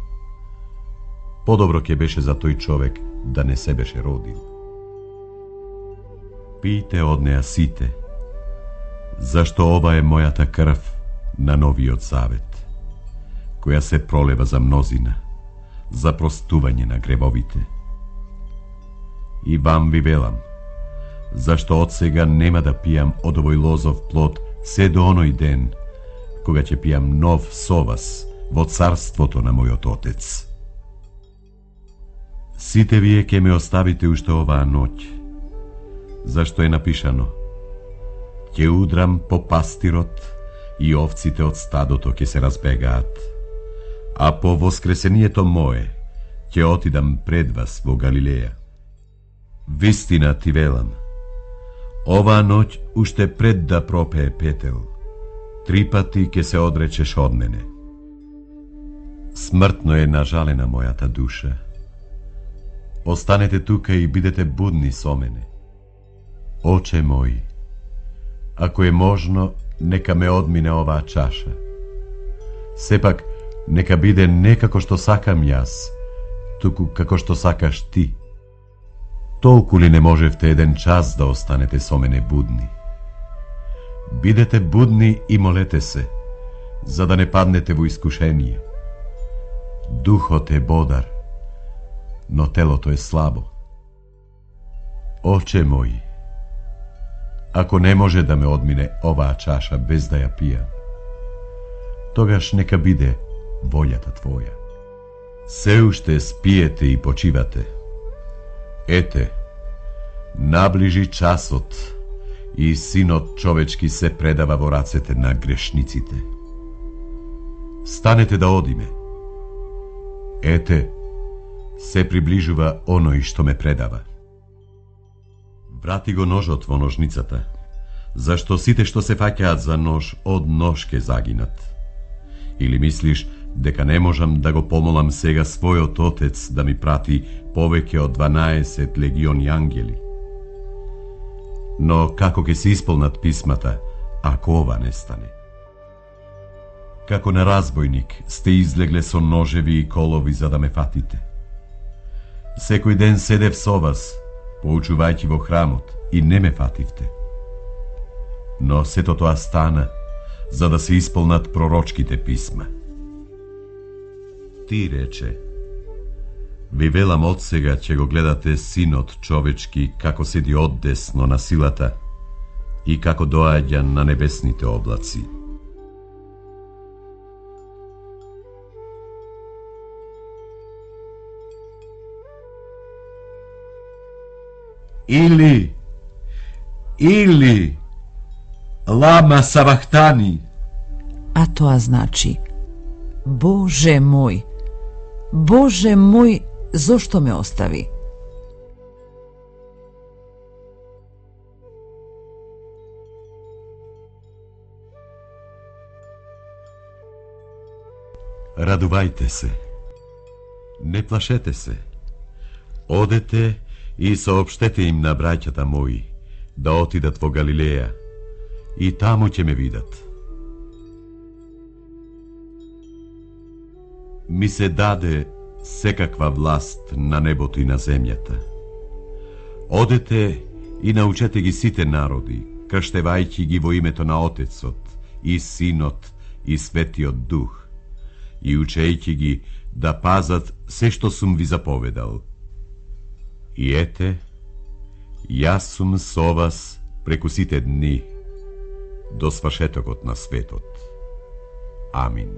Подобро ќе беше за тој човек да не се беше родил. Пијте од неа сите, зашто ова е мојата крв на новиот завет, која се пролева за мнозина, за простување на гревовите. И вам ви велам, зашто од сега нема да пијам од овој лозов плод се до оној ден, кога ќе пијам нов со вас во царството на мојот Отец. Сите вие ќе ме оставите уште оваа ноќ, зашто е напишано: ќе удрам по пастирот и овците од стадото ќе се разбегаат, а по воскресението мое ќе отидам пред вас во Галилеја. Вистина ти велам, оваа ноќ уште пред да пропее петел, 3 пати ќе се одречеш од мене. Смртно е нажалена мојата душа. Останете тука и бидете будни со мене. Оче мој, ако е можно, нека ме одмине оваа чаша. Сепак, нека биде не како што сакам јас, туку како што сакаш ти. Толку ли не можевте еден час да останете со мене будни? Бидете будни и молете се, за да не паднете во искушение. Духот е бодар, но телото е слабо. Оче мој, ако не може да ме одмине оваа чаша без да ја пијам, тогаш нека биде волјата Твоја. Се уште спиете и почивате. Ете, наближи часот и Синот човечки се предава во рацете на грешниците. Станете да одиме. Ете, се приближува оној што ме предава. Врати го ножот во ножницата, зашто сите што се фаќаат за нож од нож ке загинат. Или мислиш дека не можам да го помолам сега својот Отец да ми прати повеќе од 12 легиони ангели? Но како ќе се исполнат писмата, ако ова не стане? Како на разбойник сте излегле со ножеви и колови за да ме фатите. Секој ден седев со вас, поучувајќи во храмот, и не ме фативте. Но сето тоа стана за да се исполнат пророчките писма. Ти рече: ви велам од сега ќе го гледате Синот човечки како седи оддесно на силата и како доаѓа на небесните облаци. Или лама савахтани. А тоа значи: Боже мој, зошто ме остави? Радувајте се. Не плашете се. Одете и соопштете им на браќата мои да отидат во Галилеја и таму ќе ме видат. Ми се даде секаква власт на небото и на земјата. Одете и научете ги сите народи, крштевајќи ги во името на Отецот и Синот и Светиот Дух, и учејќи ги да пазат се што сум ви заповедал. И ете, јас сум со вас преку сите дни, до свршетокот на светот. Амин.